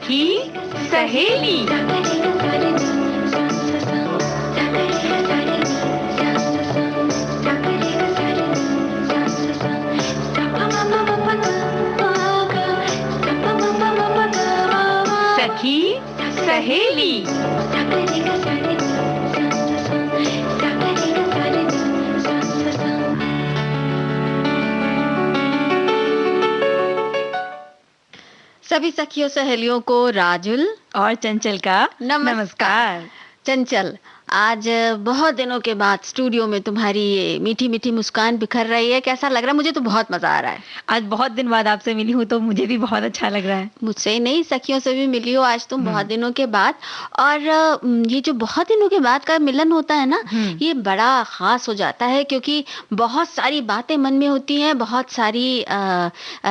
सखी सहेली। सखी सहेली। सभी सखियों सहेलियों को राजुल और चंचल का नमस्कार। चंचल, आज बहुत दिनों के बाद स्टूडियो में तुम्हारी ये मीठी मीठी मुस्कान बिखर रही है। कैसा लग रहा है? मुझे तो बहुत मजा आ रहा है। आज बहुत दिन बाद आपसे मिली हूँ तो मुझे भी बहुत अच्छा लग रहा है। मुझसे ही नहीं, सखियों से भी मिली हो आज तुम बहुत दिनों के बाद। और ये जो बहुत दिनों के बाद का मिलन होता है ना, ये बड़ा खास हो जाता है क्योंकि बहुत सारी बातें मन में होती हैं, बहुत सारी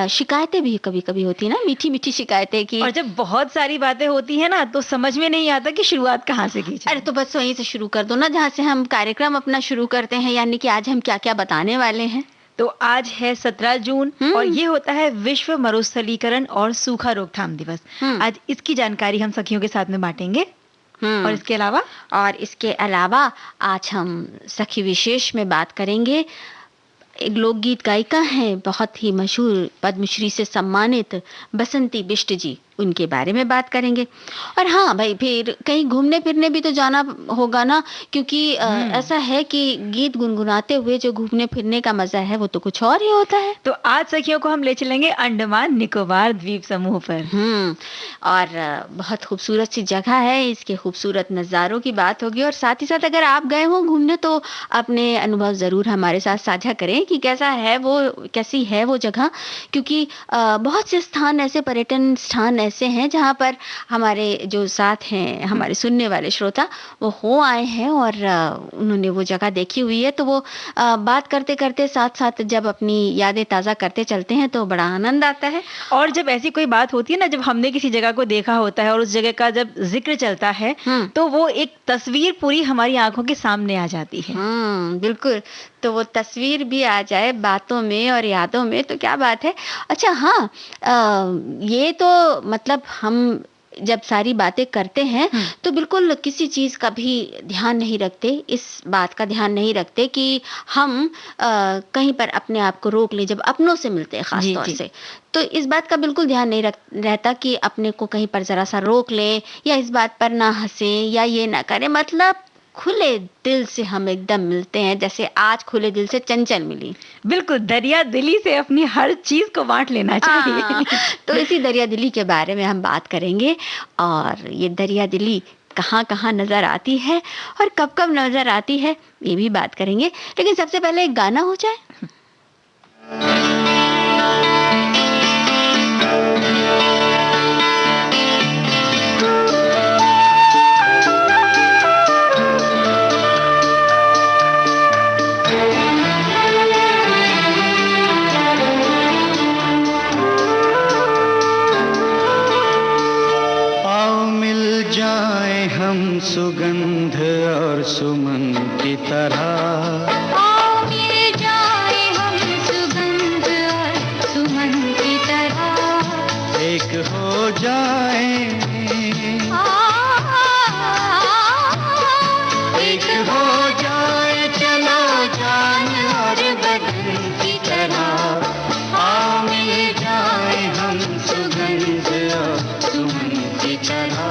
शिकायतें भी कभी कभी होती है ना, मीठी मीठी शिकायतें की। और जब बहुत सारी बातें होती है ना तो समझ में नहीं आता कि शुरुआत कहाँ से की जाए। अरे तो बस वहीं से शुरू कर दो ना, जहाँ से हम कार्यक्रम अपना शुरू करते हैं, यानी कि आज हम क्या क्या बताने वाले हैं। तो आज है 17 जून और ये होता है विश्व मरुस्थलीकरण और सूखा रोकथाम दिवस। आज इसकी जानकारी हम सखियों के साथ में बांटेंगे। और इसके अलावा आज हम सखी विशेष में बात करेंगे। एक लोकगीत गायिका हैं, बहुत ही मशहूर, पद्मश्री से सम्मानित बसंती बिष्ट जी, उनके बारे में बात करेंगे। और हाँ भाई, फिर कहीं घूमने फिरने भी तो जाना होगा ना, क्योंकि ऐसा है कि गीत गुनगुनाते हुए जो घूमने फिरने का मजा है वो तो कुछ और ही होता है। तो आज सखियों को हम ले चलेंगे अंडमान निकोबार द्वीप समूह पर। और बहुत खूबसूरत सी जगह है, इसके खूबसूरत नज़ारों की बात होगी। और साथ ही साथ अगर आप गए हो घूमने तो अपने अनुभव ज़रूर हमारे साथ साझा करें कि कैसी है वो जगह, क्योंकि बहुत से स्थान ऐसे, पर्यटन स्थान ऐसे हैं जहाँ पर हमारे जो साथ हैं, हमारे सुनने वाले श्रोता, वो हो आए हैं और उन्होंने वो जगह देखी हुई है। तो वो बात करते करते साथ साथ जब अपनी यादें ताज़ा करते चलते हैं तो बड़ा आनंद आता है। और जब ऐसी कोई बात होती है ना, जब हमने किसी जगह को देखा होता है और उस जगह का जब जिक्र चलता है तो वो एक तस्वीर पूरी हमारी आंखों के सामने आ जाती है। बिल्कुल। तो वो तस्वीर भी आ जाए बातों में और यादों में तो क्या बात है। अच्छा हाँ, ये तो मतलब हम जब सारी बातें करते हैं तो बिल्कुल किसी चीज का भी ध्यान नहीं रखते, इस बात का ध्यान नहीं रखते कि हम कहीं पर अपने आप को रोक लें जब अपनों से मिलते हैं, खास तौर से। तो इस बात का बिल्कुल ध्यान नहीं रहता कि अपने को कहीं पर जरा सा रोक लें या इस बात पर ना हंसें या ये ना करें। मतलब खुले दिल से हम एकदम मिलते हैं, जैसे आज खुले दिल से चंचल मिली। बिल्कुल, दरिया दिली से अपनी हर चीज को बांट लेना चाहिए। तो इसी दरिया दिली के बारे में हम बात करेंगे और ये दरिया दिली कहाँ कहाँ नजर आती है और कब कब नजर आती है, ये भी बात करेंगे। लेकिन सबसे पहले एक गाना हो जाए। सुगंध और सुमन की तरह मिल जाए हम सुगंध और सुमन की तरह, एक हो जाए, एक हो जाए, चलो जान और बदन की तरह। मिल जाए हम सुगंध और सुमन की तरह।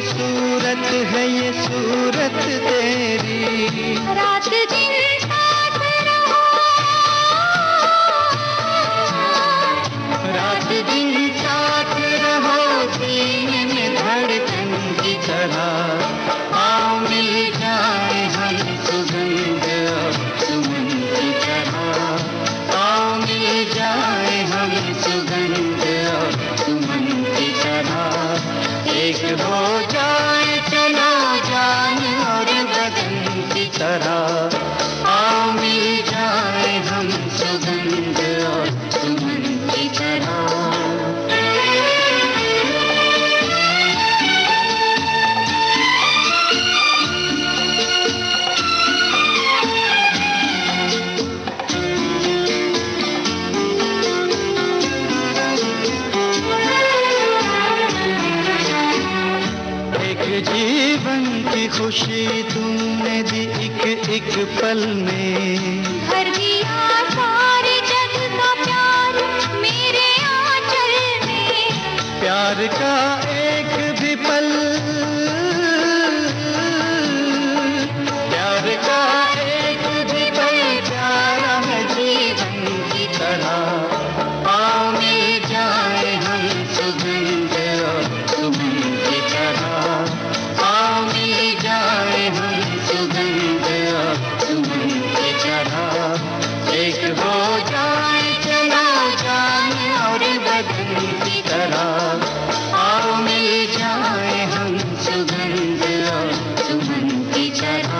सूरत है ये सूरत तेरी, रात दिन साथ रहो, रात दिन साथ रहो, सीने में धड़कन की तरह। आओ मिल जाए हम सुगंध और सुमन की तरह। खुशी तुमने दी एक एक पल में, भर दिया सारे जग का प्यार मेरे आंचल में, प्यार का एक भी पल, प्यार का एक भी पल प्यारा है जीवन की तरह। आओ मिल जाए हम सुगंध और सुमन की तरह, आओ मिल जाए हम सुगंध और सुमन की तरह। एक हो जाए चलो जान और बदन की तरह, आओ मिल जाए हम सुगंध और सुमन की तरह।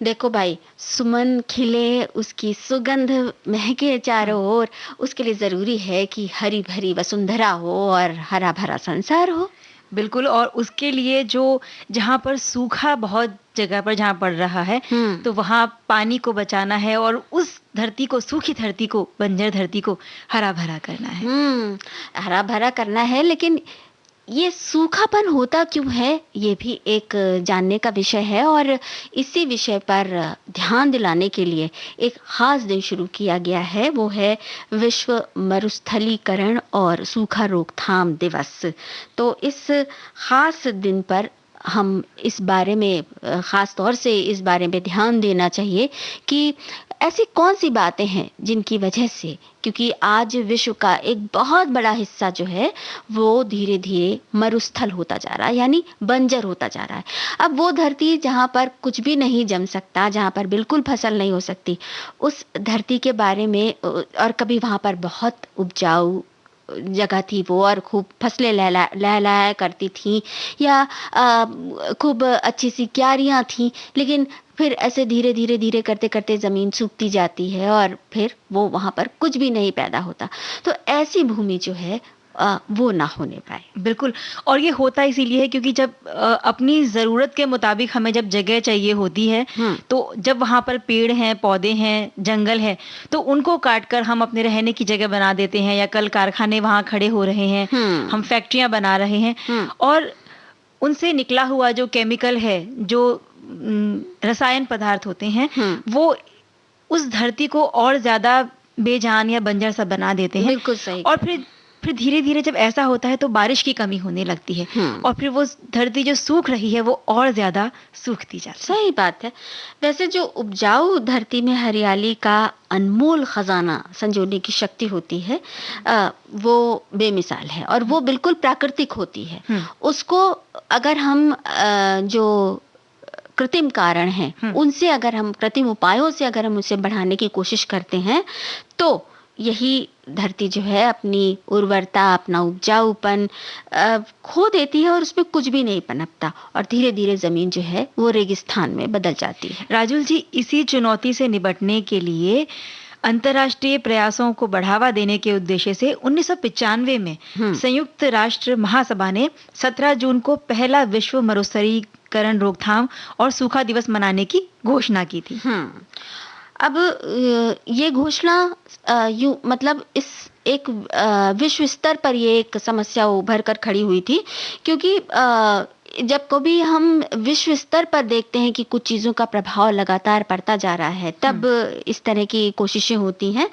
देखो भाई, सुमन खिले, उसकी सुगंध महके चारों ओर, उसके लिए जरूरी है कि हरी भरी वसुंधरा हो और हरा भरा संसार हो। बिल्कुल। और उसके लिए जो जहाँ पर सूखा बहुत जगह पर जहाँ पड़ रहा है, तो वहाँ पानी को बचाना है और उस धरती को, सूखी धरती को, बंजर धरती को हरा भरा करना है। हरा भरा करना है, लेकिन ये सूखापन होता क्यों है, ये भी एक जानने का विषय है। और इसी विषय पर ध्यान दिलाने के लिए एक खास दिन शुरू किया गया है, वो है विश्व मरुस्थलीकरण और सूखा रोकथाम दिवस। तो इस खास दिन पर हम इस बारे में, खास तौर से इस बारे में ध्यान देना चाहिए कि ऐसी कौन सी बातें हैं जिनकी वजह से, क्योंकि आज विश्व का एक बहुत बड़ा हिस्सा जो है वो धीरे धीरे मरुस्थल होता जा रहा है, यानी बंजर होता जा रहा है। अब वो धरती जहाँ पर कुछ भी नहीं जम सकता, जहाँ पर बिल्कुल फसल नहीं हो सकती, उस धरती के बारे में, और कभी वहाँ पर बहुत उपजाऊ जगह थी वो और खूब फसलें लहलाया करती थी, या खूब अच्छी सी क्यारियां थी, लेकिन फिर ऐसे धीरे धीरे धीरे करते करते ज़मीन सूखती जाती है और फिर वो वहाँ पर कुछ भी नहीं पैदा होता। तो ऐसी भूमि जो है वो ना होने पाए। बिल्कुल। और ये होता इसीलिए है क्योंकि जब अपनी ज़रूरत के मुताबिक हमें जब जगह चाहिए होती है, तो जब वहाँ पर पेड़ हैं, पौधे हैं, जंगल है, तो उनको काट कर हम अपने रहने की जगह बना देते हैं, या कल कारखाने वहाँ खड़े हो रहे हैं, हम फैक्ट्रियाँ बना रहे हैं, और उनसे निकला हुआ जो केमिकल है, जो रसायन पदार्थ होते हैं, वो उस धरती को और ज़्यादा बेजान या बंजर सा बना देते हैं। बिल्कुल सही। और फिर धीरे धीरे जब ऐसा होता है तो बारिश की कमी होने लगती है, और फिर वो धरती जो सूख रही है वो और ज्यादा सूखती जाती है। सही बात है। वैसे जो उपजाऊ धरती में हरियाली का अनमोल खजाना संजोने की शक्ति होती है, वो बेमिसाल है और वो बिल्कुल प्राकृतिक होती है। उसको अगर हम जो कृत्रिम कारण हैं, उनसे अगर हम, कृत्रिम उपायों से अगर हम उसे बढ़ाने की कोशिश करते हैं, तो यही धरती जो है अपनी उर्वरता, अपना उपजाऊपन खो देती है और उसमें कुछ भी नहीं पनपता, और धीरे धीरे जमीन जो है वो रेगिस्तान में बदल जाती है। राजुल जी, इसी चुनौती से निपटने के लिए अंतर्राष्ट्रीय प्रयासों को बढ़ावा देने के उद्देश्य से 1995 में संयुक्त राष्ट्र महासभा ने 17 जून को पहला विश्व मरुस्थलीकरण रोकथाम और सूखा दिवस मनाने की घोषणा की थी। अब ये घोषणा मतलब इस एक विश्व स्तर पर ये एक समस्या उभर कर खड़ी हुई थी, क्योंकि जब कभी हम विश्व स्तर पर देखते हैं कि कुछ चीज़ों का प्रभाव लगातार पड़ता जा रहा है, तब इस तरह की कोशिशें होती हैं।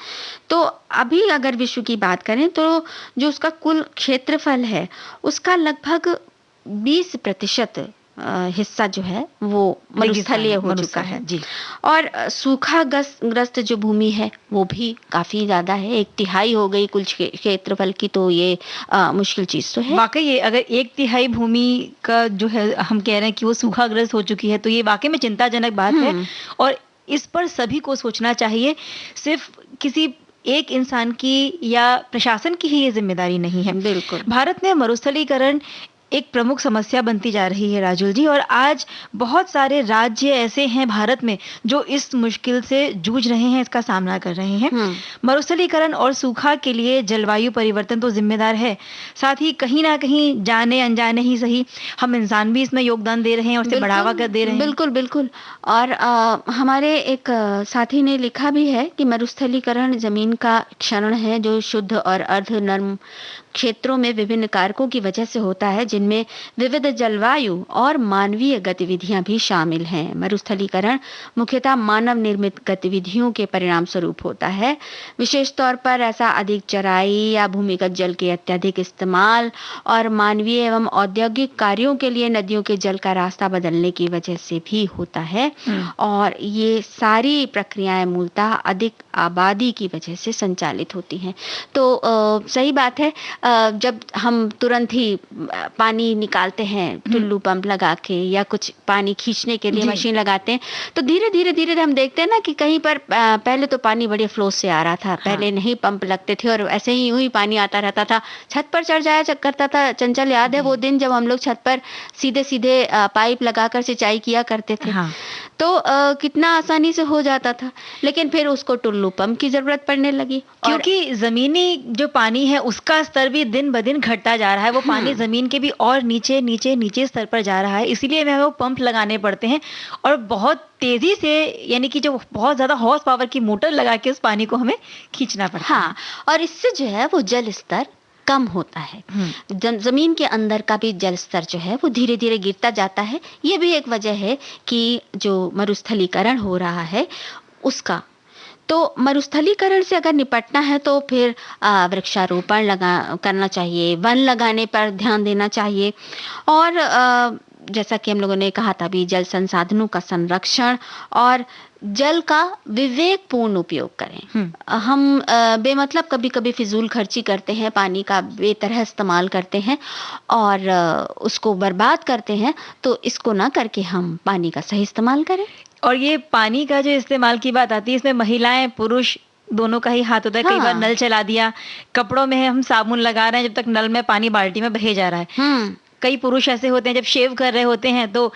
तो अभी अगर विश्व की बात करें तो जो उसका कुल क्षेत्रफल है उसका लगभग 20% हिस्सा जो है वो मरुस्थलीय हो चुका है जी। और सूखा ग्रस्त जो भूमि है वो भी काफी ज्यादा है, 1/3 हो गई कुल क्षेत्रफल की, तो ये मुश्किल चीज तो है। वाकई ये अगर 1/3 भूमि का जो है हम कह रहे हैं कि वो सूखाग्रस्त हो चुकी है, तो ये वाकई में चिंताजनक बात है। और इस पर सभी को सोचना चाहिए, सिर्फ किसी एक इंसान की या प्रशासन की ही ये जिम्मेदारी नहीं है। बिल्कुल। भारत में मरुस्थलीकरण एक प्रमुख समस्या बनती जा रही है राजुल जी, और आज बहुत सारे राज्य ऐसे हैं भारत में जो इस मुश्किल से जूझ रहे हैं, इसका सामना कर रहे हैं। मरुस्थलीकरण और सूखा के लिए जलवायु परिवर्तन तो जिम्मेदार है, साथ ही कहीं ना कहीं जाने अनजाने ही सही हम इंसान भी इसमें योगदान दे रहे हैं और इसे बढ़ावा कर दे रहे हैं। बिल्कुल बिल्कुल। और हमारे एक साथी ने लिखा भी है कि मरुस्थलीकरण जमीन का क्षरण है जो शुद्ध और अर्ध नर्म क्षेत्रों में विभिन्न कारकों की वजह से होता है, जिनमें विविध जलवायु और मानवीय गतिविधियां भी शामिल हैं। मरुस्थलीकरण मुख्यतः मानव निर्मित गतिविधियों के परिणाम स्वरूप होता है। विशेष तौर पर ऐसा अधिक चराई या भूमिगत जल के अत्यधिक इस्तेमाल और मानवीय एवं औद्योगिक कार्यों के लिए नदियों के जल का रास्ता बदलने की वजह से भी होता है। और ये सारी प्रक्रियाएं मूलतः अधिक आबादी की वजह से संचालित होती हैं। तो सही बात है, जब हम तुरंत ही पानी निकालते हैं टुल्लू पंप लगा के या कुछ पानी खींचने के लिए मशीन लगाते हैं, तो धीरे धीरे हम देखते हैं ना कि कहीं पर पहले तो पानी बड़े फ्लो से आ रहा था, पहले नहीं पंप लगते थे और ऐसे ही यूं ही पानी आता रहता था, छत पर चढ़ जाया करता था। चंचल, याद है वो दिन जब हम लोग छत पर सीधे सीधे पाइप लगाकर सिंचाई किया करते थे? तो कितना आसानी से हो जाता था, लेकिन फिर उसको टुल्लू पंप की जरूरत पड़ने लगी, क्योंकि जमीनी जो पानी है उसका स्तर भी दिन ब दिन घटता जा रहा है। वो पानी जमीन के भी और नीचे नीचे नीचे स्तर पर जा रहा है, इसीलिए हमें वो पंप लगाने पड़ते हैं और बहुत तेजी से, यानी कि जो बहुत ज्यादा हॉर्स पावर की मोटर लगा के उस पानी को हमें खींचना पड़ता है। और इससे जो है वो जल स्तर कम होता है। जमीन के अंदर का भी जल स्तर जो है वो धीरे धीरे गिरता जाता है। ये भी एक वजह है कि जो मरुस्थलीकरण हो रहा है उसका। तो मरुस्थलीकरण से अगर निपटना है तो फिर वृक्षारोपण करना चाहिए, वन लगाने पर ध्यान देना चाहिए, और जैसा कि हम लोगों ने कहा था भी, जल संसाधनों का संरक्षण और जल का विवेकपूर्ण उपयोग करें। हम बेमतलब कभी कभी फिजूल खर्ची करते हैं, पानी का बेतरह इस्तेमाल करते हैं और उसको बर्बाद करते हैं। तो इसको ना करके हम पानी का सही इस्तेमाल करें। और ये पानी का जो इस्तेमाल की बात आती है, इसमें महिलाएं पुरुष दोनों का ही हाथ होता है। कई बार नल चला दिया, कपड़ों में हम साबुन लगा रहे हैं, जब तक नल में पानी बाल्टी में बहे जा रहा है। कई पुरुष ऐसे होते हैं जब शेव कर रहे होते हैं तो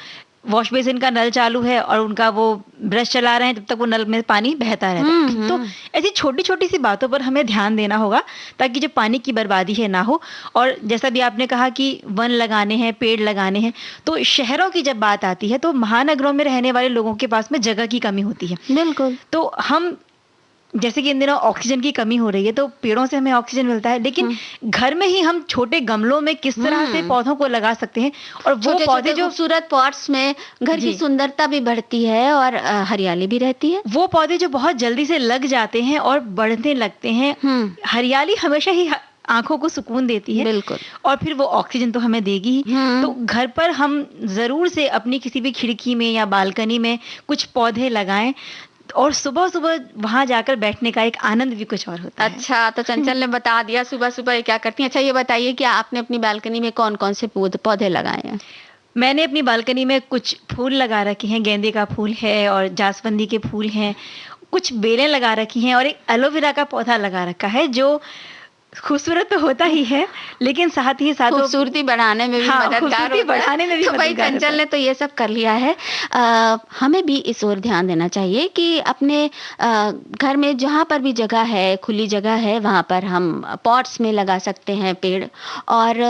वॉश बेसिन का नल चालू है और उनका वो ब्रश चला रहे हैं, जब तक वो नल में पानी बहता रहता है। तो ऐसी छोटी छोटी सी बातों पर हमें ध्यान देना होगा ताकि जो पानी की बर्बादी है ना हो। और जैसा भी आपने कहा कि वन लगाने हैं, पेड़ लगाने हैं, तो शहरों की जब बात आती है तो महानगरों में रहने वाले लोगों के पास में जगह की कमी होती है। बिल्कुल। तो हम, जैसे कि इन दिनों ऑक्सीजन की कमी हो रही है, तो पेड़ों से हमें ऑक्सीजन मिलता है, लेकिन घर में ही हम छोटे गमलों में किस तरह से पौधों को लगा सकते हैं, और वो पौधे जो खूबसूरत पॉट्स में घर की सुंदरता भी बढ़ती है और हरियाली भी रहती है। वो पौधे जो बहुत जल्दी से लग जाते हैं और बढ़ने लगते हैं। हरियाली हमेशा ही आंखों को सुकून देती है। बिल्कुल। और फिर वो ऑक्सीजन तो हमें देगी ही। तो घर पर हम जरूर से अपनी किसी भी खिड़की में या बालकनी में कुछ पौधे लगाएं, और सुबह सुबह वहां जाकर बैठने का एक आनंद भी कुछ और होता है। अच्छा, तो चंचल ने बता दिया सुबह सुबह क्या करती हैं। अच्छा, ये बताइए कि आपने अपनी बालकनी में कौन कौन से पौधे लगाए हैं? मैंने अपनी बालकनी में कुछ फूल लगा रखे हैं, गेंदे का फूल है और जासवंदी के फूल हैं, कुछ बेलें लगा रखी हैं और एक एलोवेरा का पौधा लगा रखा है जो खूबसूरत तो होता ही है, लेकिन साथ ही साथ खूबसूरती बढ़ाने में भी मददगार होता है। बढ़ाने में भी तो भाई चंचल ने तो ये सब कर लिया है। हमें भी इस ओर ध्यान देना चाहिए कि अपने घर में जहाँ पर भी जगह है, खुली जगह है, वहाँ पर हम पॉट्स में लगा सकते हैं पेड़। और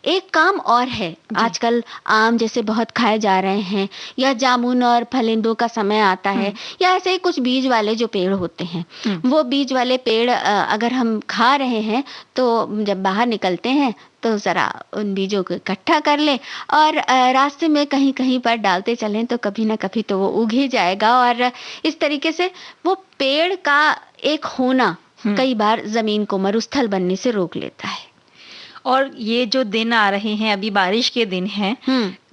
एक काम और है, आजकल आम जैसे बहुत खाए जा रहे हैं, या जामुन और फलिंदों का समय आता है, या ऐसे ही कुछ बीज वाले जो पेड़ होते हैं, वो बीज वाले पेड़ अगर हम खा रहे हैं तो जब बाहर निकलते हैं तो जरा उन बीजों को इकट्ठा कर लें और रास्ते में कहीं कहीं पर डालते चलें, तो कभी ना कभी तो वो उग ही जाएगा। और इस तरीके से वो पेड़ का एक होना कई बार जमीन को मरुस्थल बनने से रोक लेता है। और ये जो दिन आ रहे हैं, अभी बारिश के दिन हैं,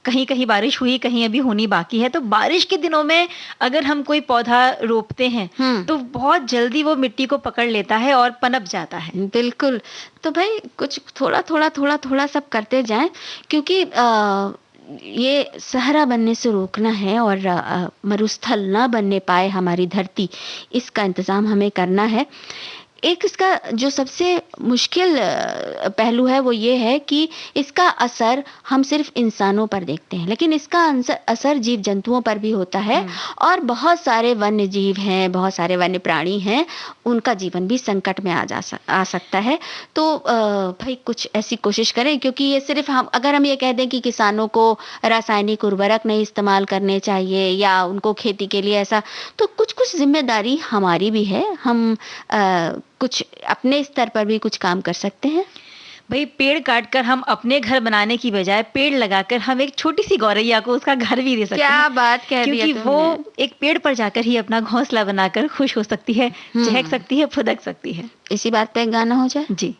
कहीं कहीं बारिश हुई, कहीं अभी होनी बाकी है, तो बारिश के दिनों में अगर हम कोई पौधा रोपते हैं तो बहुत जल्दी वो मिट्टी को पकड़ लेता है और पनप जाता है। बिल्कुल। तो भाई कुछ थोड़ा थोड़ा सब करते जाएं, क्योंकि ये सहरा बनने से रोकना है और मरुस्थल ना बनने पाए हमारी धरती, इसका इंतज़ाम हमें करना है। एक इसका जो सबसे मुश्किल पहलू है वो ये है कि इसका असर हम सिर्फ इंसानों पर देखते हैं, लेकिन इसका असर जीव जंतुओं पर भी होता है और बहुत सारे वन्य जीव हैं, बहुत सारे वन्य प्राणी हैं, उनका जीवन भी संकट में आ सकता है। तो भाई कुछ ऐसी कोशिश करें, क्योंकि ये सिर्फ अगर हम ये कह दें कि किसानों को रासायनिक उर्वरक नहीं इस्तेमाल करने चाहिए या उनको खेती के लिए ऐसा, तो कुछ कुछ जिम्मेदारी हमारी भी है। हम कुछ अपने स्तर पर भी कुछ काम कर सकते हैं। भाई पेड़ काटकर हम अपने घर बनाने की बजाय पेड़ लगाकर हम एक छोटी सी गौरैया को उसका घर भी दे सकते हैं। क्या बात कह दिया क्योंकि वो एक पेड़ पर जाकर ही अपना घोंसला बनाकर खुश हो सकती है, चहक सकती है, फुदक सकती है। इसी बात पे एक गाना हो जाए जी।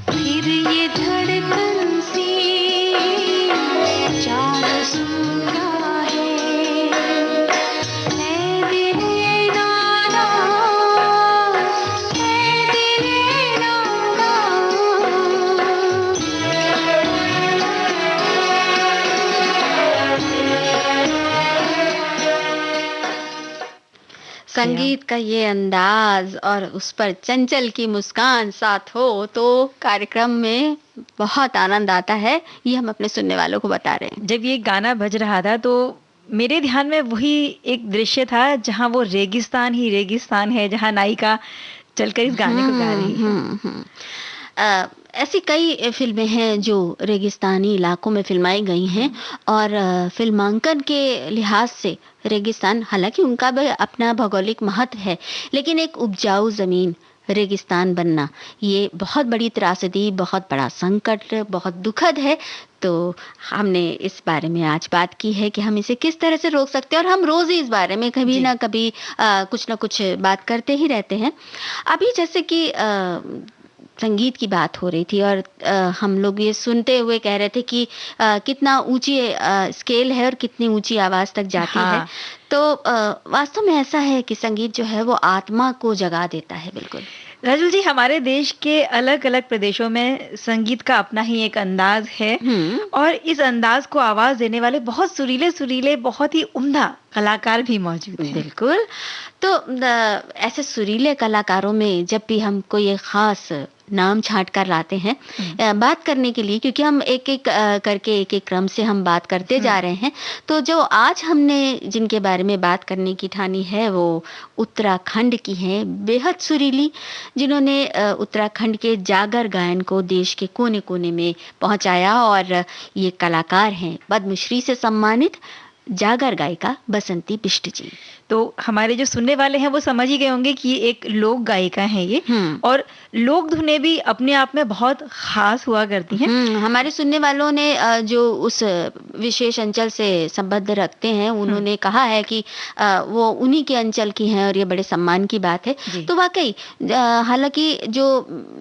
फिर ये धड़कन सी चार सुनता है दिले नादा दिले नादा संगीत का ये अंदाज और उस पर चंचल की मुस्कान साथ हो तो कार्यक्रम में बहुत आनंद आता है, ये हम अपने सुनने वालों को बता रहे हैं। जब ये गाना बज रहा था तो मेरे ध्यान में वही एक दृश्य था जहाँ वो रेगिस्तान ही रेगिस्तान है, जहाँ नायिका चलकर इस गाने को गा रही है। ऐसी कई फिल्में हैं जो रेगिस्तानी इलाकों में फिल्माई गई हैं और फिल्मांकन के लिहाज से रेगिस्तान, हालांकि उनका भी अपना भौगोलिक महत्व है, लेकिन एक उपजाऊ जमीन रेगिस्तान बनना ये बहुत बड़ी त्रासदी, बहुत बड़ा संकट, बहुत दुखद है। तो हमने इस बारे में आज बात की है कि हम इसे किस तरह से रोक सकते हैं और हम रोज ही इस बारे में कभी ना कभी कुछ ना कुछ बात करते ही रहते हैं। अभी जैसे कि संगीत की बात हो रही थी और हम लोग ये सुनते हुए कह रहे थे कि कितना ऊंची स्केल है और कितनी ऊंची आवाज तक जाती है। तो वास्तव में ऐसा है कि संगीत जो है वो आत्मा को जगा देता है। बिल्कुल राजुल जी, हमारे देश के अलग अलग प्रदेशों में संगीत का अपना ही एक अंदाज है और इस अंदाज को आवाज देने वाले बहुत सुरीले सुरीले, बहुत ही उम्दा कलाकार भी मौजूद हैं। बिल्कुल। तो ऐसे सुरीले कलाकारों में जब भी हम कोई एक खास नाम छांट कर लाते हैं बात करने के लिए, क्योंकि हम एक एक करके एक एक क्रम से हम बात करते जा रहे हैं, तो जो आज हमने जिनके बारे में बात करने की ठानी है वो उत्तराखंड की हैं, बेहद सुरीली, जिन्होंने उत्तराखंड के जागर गायन को देश के कोने कोने में पहुंचाया। और ये कलाकार हैं पद्मश्री से सम्मानित जागर गायिका बसंती बिष्ट जी। तो हमारे जो सुनने वाले हैं वो समझ ही गए होंगे कि ये एक लोक गायिका है ये, और लोक धुनें भी अपने आप में बहुत खास हुआ करती हैं। हमारे सुनने वालों ने जो उस विशेष अंचल से संबंध रखते हैं उन्होंने कहा है कि वो उन्हीं के अंचल की हैं और ये बड़े सम्मान की बात है। तो वाकई हालांकि जो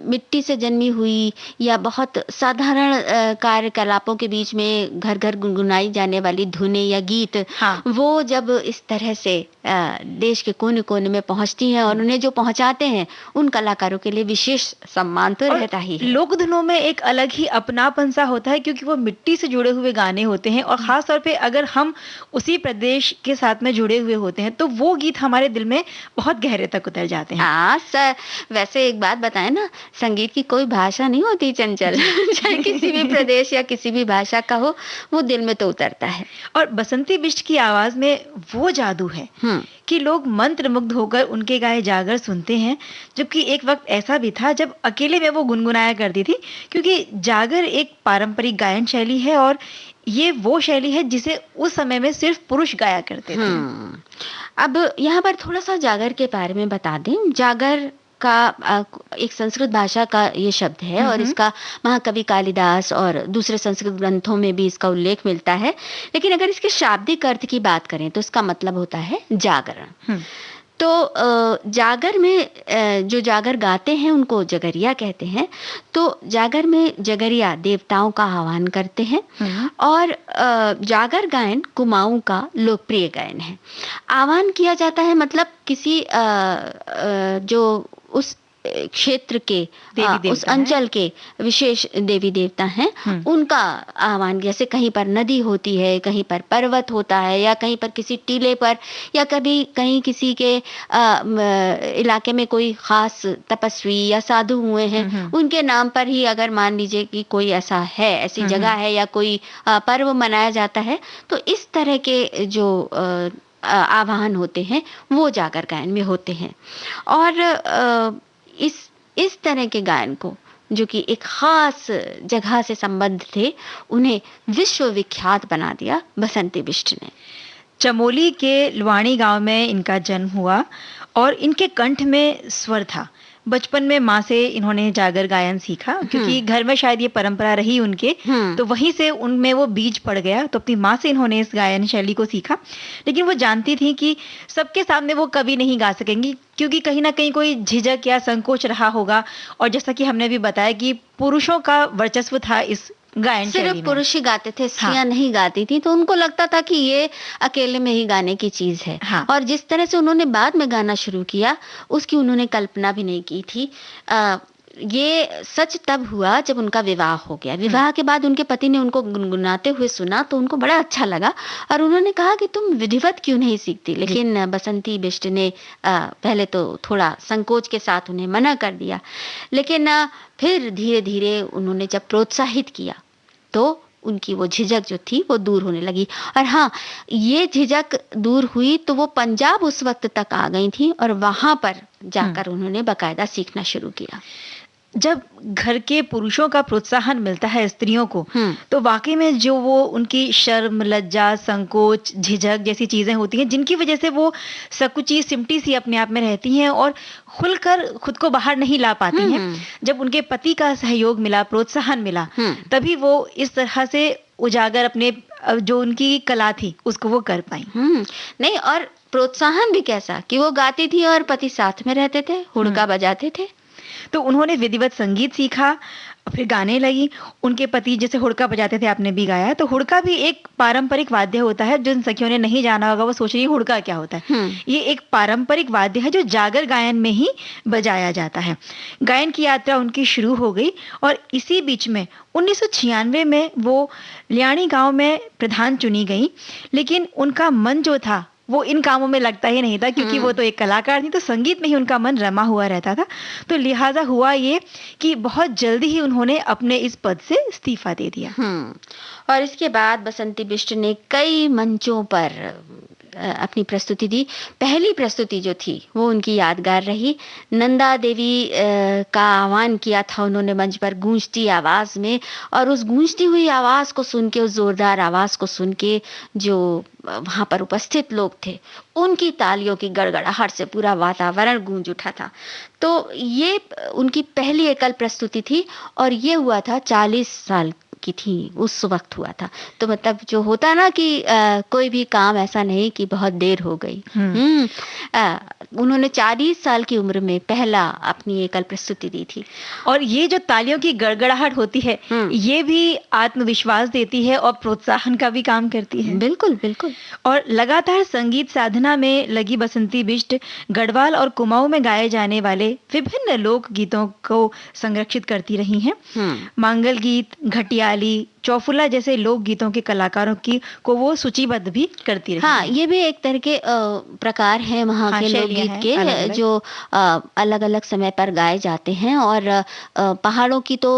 मिट्टी से जन्मी हुई या बहुत साधारण कार्यकलापों के बीच में घर घर गुनगुनाई जाने वाली धुनें या गीत, वो जब इस तरह से देश के कोने कोने में पहुंचती हैं और उन्हें जो पहुंचाते हैं उन कलाकारों के लिए विशेष सम्मान तो रहता ही है। लोक धुनों में एक अलग ही अपनापन सा होता है क्योंकि वो मिट्टी से जुड़े हुए गाने होते हैं और खास तौर पे अगर हम उसी प्रदेश के साथ में जुड़े हुए होते हैं तो वो गीत हमारे दिल में बहुत गहरे तक उतर जाते हैं। हाँ सर, वैसे एक बात बताएं ना, संगीत की कोई भाषा नहीं होती चंचल, चाहे किसी भी प्रदेश या किसी भी भाषा का हो, वो दिल में तो उतरता है। और बसंती बिष्ट की आवाज में वो जादू है कि लोग मंत्रमुग्ध होकर उनके गाए जागर सुनते हैं, जबकि एक वक्त ऐसा भी था जब अकेले में वो गुनगुनाया करती थी, क्योंकि जागर एक पारंपरिक गायन शैली है और ये वो शैली है जिसे उस समय में सिर्फ पुरुष गाया करते थे। अब यहाँ पर थोड़ा सा जागर के बारे में बता दें। जागर का एक संस्कृत भाषा का ये शब्द है और इसका महाकवि कालिदास और दूसरे संस्कृत ग्रंथों में भी इसका उल्लेख मिलता है, लेकिन अगर इसके शाब्दिक अर्थ की बात करें तो इसका मतलब होता है जागरण। तो जागर में जो जागर गाते हैं उनको जगरिया कहते हैं। तो जागर में जगरिया देवताओं का आह्वान करते हैं और जागर गायन कुमाऊं का लोकप्रिय गायन है। आह्वान किया जाता है मतलब किसी जो उस क्षेत्र के उस अंचल के विशेष देवी देवता हैं उनका आह्वान, जैसे कहीं पर नदी होती है, कहीं पर पर्वत होता है, या कहीं पर किसी टीले पर, या कभी कहीं किसी के इलाके में कोई खास तपस्वी या साधु हुए हैं, उनके नाम पर ही अगर मान लीजिए कि कोई ऐसा है, ऐसी जगह है या कोई पर्व मनाया जाता है, तो इस तरह के जो आह्वान होते हैं वो जागर गायन में होते हैं। और इस तरह के गायन को, जो कि एक खास जगह से संबद्ध थे, उन्हें विश्वविख्यात बना दिया बसंती बिष्ट ने। चमोली के लुवाणी गांव में इनका जन्म हुआ और इनके कंठ में स्वर था, बचपन में माँ से इन्होंने जागर गायन सीखा, क्योंकि घर में शायद ये परंपरा रही उनके, तो वहीं से उनमें वो बीज पड़ गया। तो अपनी माँ से इन्होंने इस गायन शैली को सीखा, लेकिन वो जानती थी कि सबके सामने वो कभी नहीं गा सकेंगी, क्योंकि कहीं ना कहीं कोई झिझक या संकोच रहा होगा। और जैसा कि हमने भी बताया कि पुरुषों का वर्चस्व था इस गायन शैली सिर्फ में। पुरुष ही गाते थे, स्त्रियां नहीं गाती थी, तो उनको लगता था कि ये अकेले में ही गाने की चीज है। और जिस तरह से उन्होंने बाद में गाना शुरू किया, उसकी उन्होंने कल्पना भी नहीं की थी। ये सच तब हुआ जब उनका विवाह हो गया। विवाह के बाद उनके पति ने उनको गुनगुनाते हुए सुना तो उनको बड़ा अच्छा लगा, और उन्होंने कहा कि तुम विधिवत क्यों नहीं सीखती। लेकिन बसंती बिष्ट ने पहले तो थोड़ा संकोच के साथ उन्हें मना कर दिया, लेकिन फिर धीरे धीरे उन्होंने जब प्रोत्साहित किया तो उनकी वो झिझक जो थी वो दूर होने लगी। और हाँ, ये झिझक दूर हुई तो वो पंजाब उस वक्त तक आ गई थी, और वहां पर जाकर उन्होंने बाकायदा सीखना शुरू किया। जब घर के पुरुषों का प्रोत्साहन मिलता है स्त्रियों को, तो वाकई में जो वो उनकी शर्म, लज्जा, संकोच, झिझक जैसी चीजें होती हैं, जिनकी वजह से वो सकुची, सिमटी सी अपने आप में रहती हैं और खुलकर खुद को बाहर नहीं ला पाती हैं, जब उनके पति का सहयोग मिला, प्रोत्साहन मिला, तभी वो इस तरह से उजागर अपने जो उनकी कला थी उसको वो कर पाई। नहीं, और प्रोत्साहन भी कैसा कि वो गाती थी और पति साथ में रहते थे, हुड़का बजाते थे। तो उन्होंने विधिवत संगीत सीखा, फिर गाने लगी। उनके पति जैसे हुड़का बजाते थे, आपने भी गाया, तो हुड़का भी एक पारंपरिक वाद्य होता है। जिन सखियों ने नहीं जाना होगा वो सोच रही है हुड़का क्या होता है। ये एक पारंपरिक वाद्य है जो जागर गायन में ही बजाया जाता है। गायन की यात्रा उनकी शुरू हो गई, और इसी बीच में 1996 में वो लियाणी गांव में प्रधान चुनी गई। लेकिन उनका मन जो था वो इन कामों में लगता ही नहीं था, क्योंकि वो तो एक कलाकार थी, तो संगीत में ही उनका मन रमा हुआ रहता था। तो लिहाजा हुआ ये कि बहुत जल्दी ही उन्होंने अपने इस पद से इस्तीफा दे दिया। और इसके बाद बसंती बिष्ट ने कई मंचों पर अपनी प्रस्तुति दी। पहली प्रस्तुति जो थी वो उनकी यादगार रही। नंदा देवी का आह्वान किया था उन्होंने मंच पर गूंजती आवाज में, और उस गूंजती हुई आवाज को सुन के, उस जोरदार आवाज को सुन के जो वहां पर उपस्थित लोग थे, उनकी तालियों की गड़गड़ाहट से पूरा वातावरण गूंज उठा था। तो ये उनकी पहली एकल प्रस्तुति थी, और ये हुआ था 40 साल की थी उस वक्त हुआ था। तो मतलब जो होता है ना कि कोई भी काम ऐसा नहीं कि बहुत देर हो गई। उन्होंने 40 साल की उम्र में पहला अपनी एकल प्रस्तुति दी थी। और ये जो तालियों की गड़गड़ाहट होती है, ये भी आत्मविश्वास देती है और प्रोत्साहन का भी काम करती है। बिल्कुल बिल्कुल। और लगातार संगीत साधना में लगी बसंती बिष्ट गढ़वाल और कुमाऊं में गाए जाने वाले विभिन्न लोक गीतों को संरक्षित करती रही हैं। मांगल गीत, घटियाली, चौफुला जैसे लोक गीतों के कलाकारों की को वो सूचीबद्ध भी करती रही। हाँ, ये भी एक तरह के प्रकार हैं वहाँ के लोकगीत के, अलग अलग। जो अलग अलग समय पर गाए जाते हैं। और पहाड़ों की तो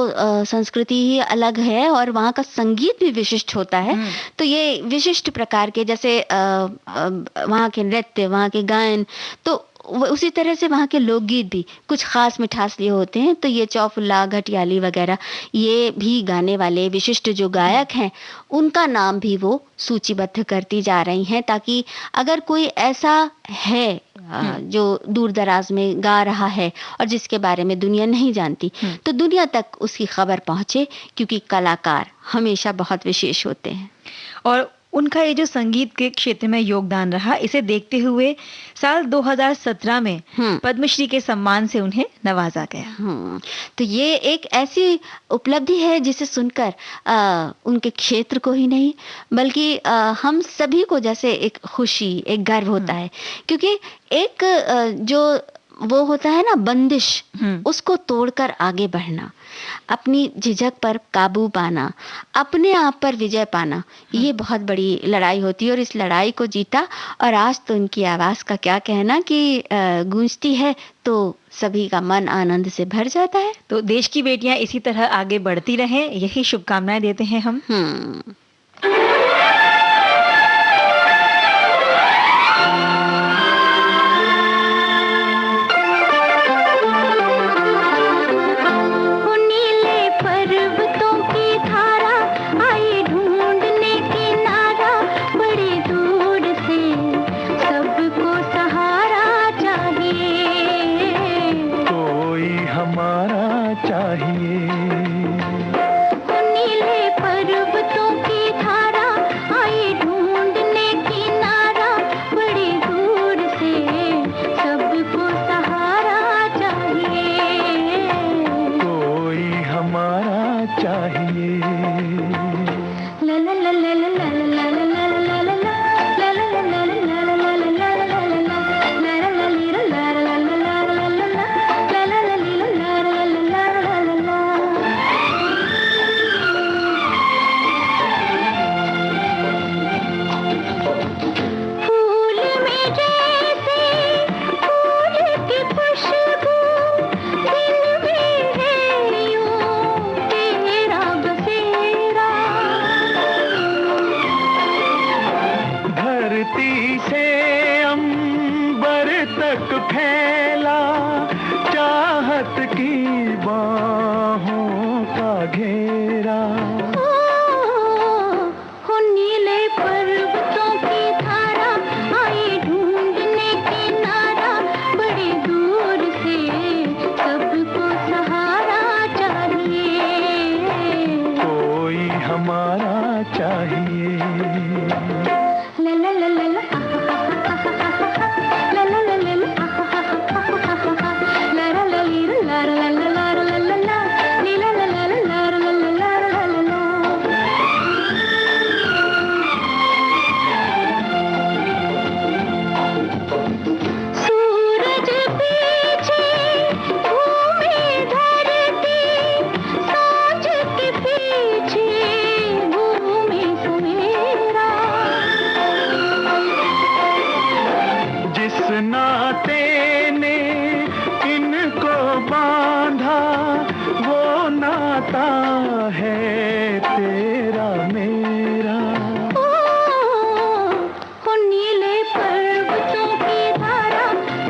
संस्कृति ही अलग है, और वहाँ का संगीत भी विशिष्ट होता है। तो ये विशिष्ट प्रकार के, जैसे वहाँ के नृत्य, वहाँ के गायन, तो उसी तरह से वहाँ के लोकगीत भी कुछ खास मिठास लिए होते हैं। तो ये चौफुल्ला, घटियाली वगैरह, ये भी गाने वाले विशिष्ट जो गायक हैं उनका नाम भी वो सूचीबद्ध करती जा रही हैं, ताकि अगर कोई ऐसा है जो दूर दराज में गा रहा है और जिसके बारे में दुनिया नहीं जानती, तो दुनिया तक उसकी खबर पहुंचे, क्योंकि कलाकार हमेशा बहुत विशेष होते हैं। और उनका ये जो संगीत के क्षेत्र में योगदान रहा, इसे देखते हुए साल 2017 में पद्मश्री के सम्मान से उन्हें नवाजा गया। तो ये एक ऐसी उपलब्धि है जिसे सुनकर उनके क्षेत्र को ही नहीं बल्कि हम सभी को जैसे एक खुशी, एक गर्व होता है, क्योंकि एक जो वो होता है ना बंदिश, उसको तोड़कर आगे बढ़ना, अपनी झिझक पर काबू पाना, अपने आप पर विजय पाना, ये बहुत बड़ी लड़ाई होती है। और इस लड़ाई को जीता, और आज तो उनकी आवाज का क्या कहना कि गूंजती है तो सभी का मन आनंद से भर जाता है। तो देश की बेटियां इसी तरह आगे बढ़ती रहें, यही शुभकामनाएं देते हैं हम। तक फैला चाहत की बाहों का घेरा। हो नीले पर्वतों की धारा आई ढूंढने किनारा, बड़ी दूर से सबको सहारा चाहिए, कोई हमारा चाहिए। ला ला ला ला ला, ला ला ला ला ला, ला ला ला ली ला ला ला ला ला ला ला, ली ला ला ला ला ला ला ला ला ला। सूरज पीछे घूमे धरती, सांझ के पीछे घूमे सवेरा। जिस नाते ने इनको बांधा वो नाता है तेरा मेरा। हो नीले पर्वतों की धारा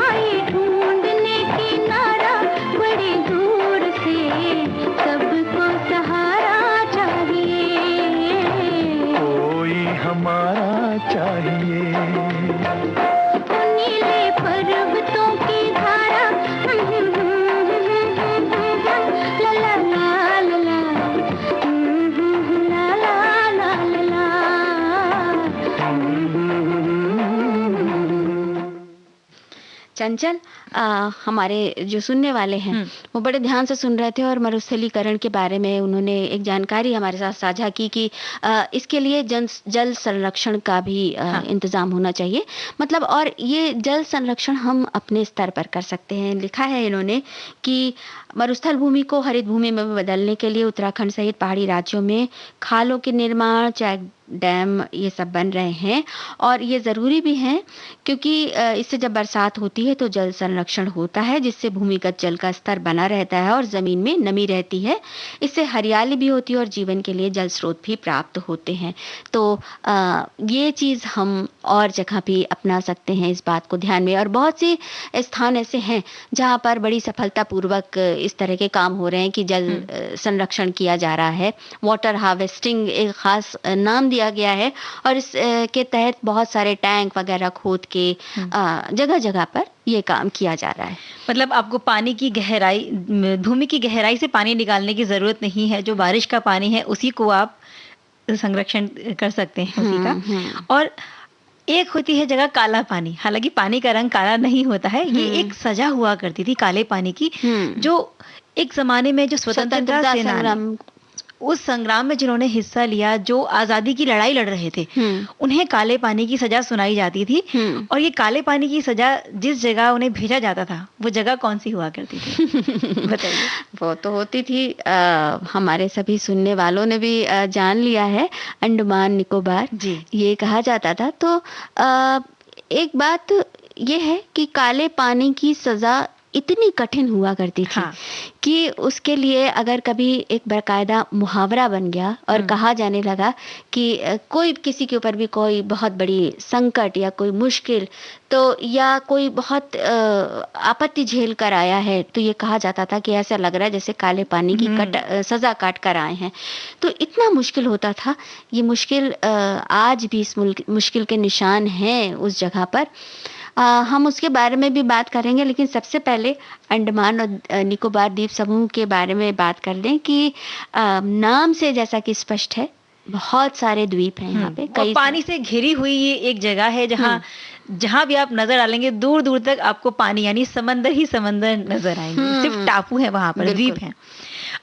आई ढूंढने किनारा, बड़ी दूर से सबको सहारा चाहिए, कोई हमारा चाहिए। हो नीले पर्वतों की धारा, ला ला ला ला ला, ला ला ला ला ला। चंचल, हमारे जो सुनने वाले हैं वो बड़े ध्यान से सुन रहे थे और मरुस्थलीकरण के बारे में उन्होंने एक जानकारी हमारे साथ साझा की कि इसके लिए जल संरक्षण का भी इंतजाम होना चाहिए। मतलब और ये जल संरक्षण हम अपने स्तर पर कर सकते हैं। लिखा है इन्होंने कि मरुस्थल भूमि को हरित भूमि में बदलने के लिए उत्तराखंड सहित पहाड़ी राज्यों में खालों के निर्माण, चेक डैम ये सब बन रहे हैं और ये ज़रूरी भी हैं क्योंकि इससे जब बरसात होती है तो जल संरक्षण होता है, जिससे भूमिगत जल का स्तर बना रहता है और ज़मीन में नमी रहती है। इससे हरियाली भी होती है और जीवन के लिए जल स्रोत भी प्राप्त होते हैं। तो ये चीज़ हम और जगह भी अपना सकते हैं इस बात को ध्यान में। और बहुत से स्थान ऐसे हैं जहाँ पर बड़ी सफलतापूर्वक इस तरह के काम हो रहे हैं कि जल संरक्षण किया जा रहा है। वाटर हार्वेस्टिंग एक खास नाम दिया गया है और इस के तहत बहुत सारे टैंक वगैरह खोद के जगह जगह पर ये काम किया जा रहा है। मतलब आपको पानी की गहराई, भूमि की गहराई से पानी निकालने की जरूरत नहीं है। जो बारिश का पानी है उसी को आप संरक्षण कर सकते हैं उसी का। और एक होती है जगह काला पानी। हालांकि पानी का रंग काला नहीं होता है, ये एक सजा हुआ करती थी काले पानी की, जो एक जमाने में जो स्वतंत्रता सेनानी उस संग्राम में जिन्होंने हिस्सा लिया, जो आजादी की लड़ाई लड़ रहे थे, उन्हें काले पानी की सजा सुनाई जाती थी। और ये काले पानी की सजा जिस जगह उन्हें भेजा जाता था वो जगह कौन सी हुआ करती थी बताइए। वो तो होती थी, हमारे सभी सुनने वालों ने भी जान लिया है, अंडमान निकोबार जी। ये कहा जाता था। तो एक बात ये है कि काले पानी की सजा इतनी कठिन हुआ करती थी कि उसके लिए अगर कभी एक बाकायदा मुहावरा बन गया और कहा जाने लगा कि कोई किसी के ऊपर भी कोई बहुत बड़ी संकट या कोई मुश्किल तो या कोई बहुत आपत्ति झेल कर आया है, तो ये कहा जाता था कि ऐसा लग रहा है जैसे काले पानी की सजा काट कर आए हैं। तो इतना मुश्किल होता था। ये मुश्किल आज भी इस मुश्किल के निशान हैं उस जगह पर। हम उसके बारे में भी बात करेंगे, लेकिन सबसे पहले अंडमान और निकोबार द्वीप समूह के बारे में बात कर लें कि नाम से जैसा कि स्पष्ट है, बहुत सारे द्वीप हैं यहाँ पे। कई पानी से घिरी हुई ये एक जगह है जहाँ भी आप नजर डालेंगे दूर दूर तक आपको पानी यानी समंदर ही समंदर नजर आएंगे। सिर्फ टापू है वहां पर, द्वीप हैं।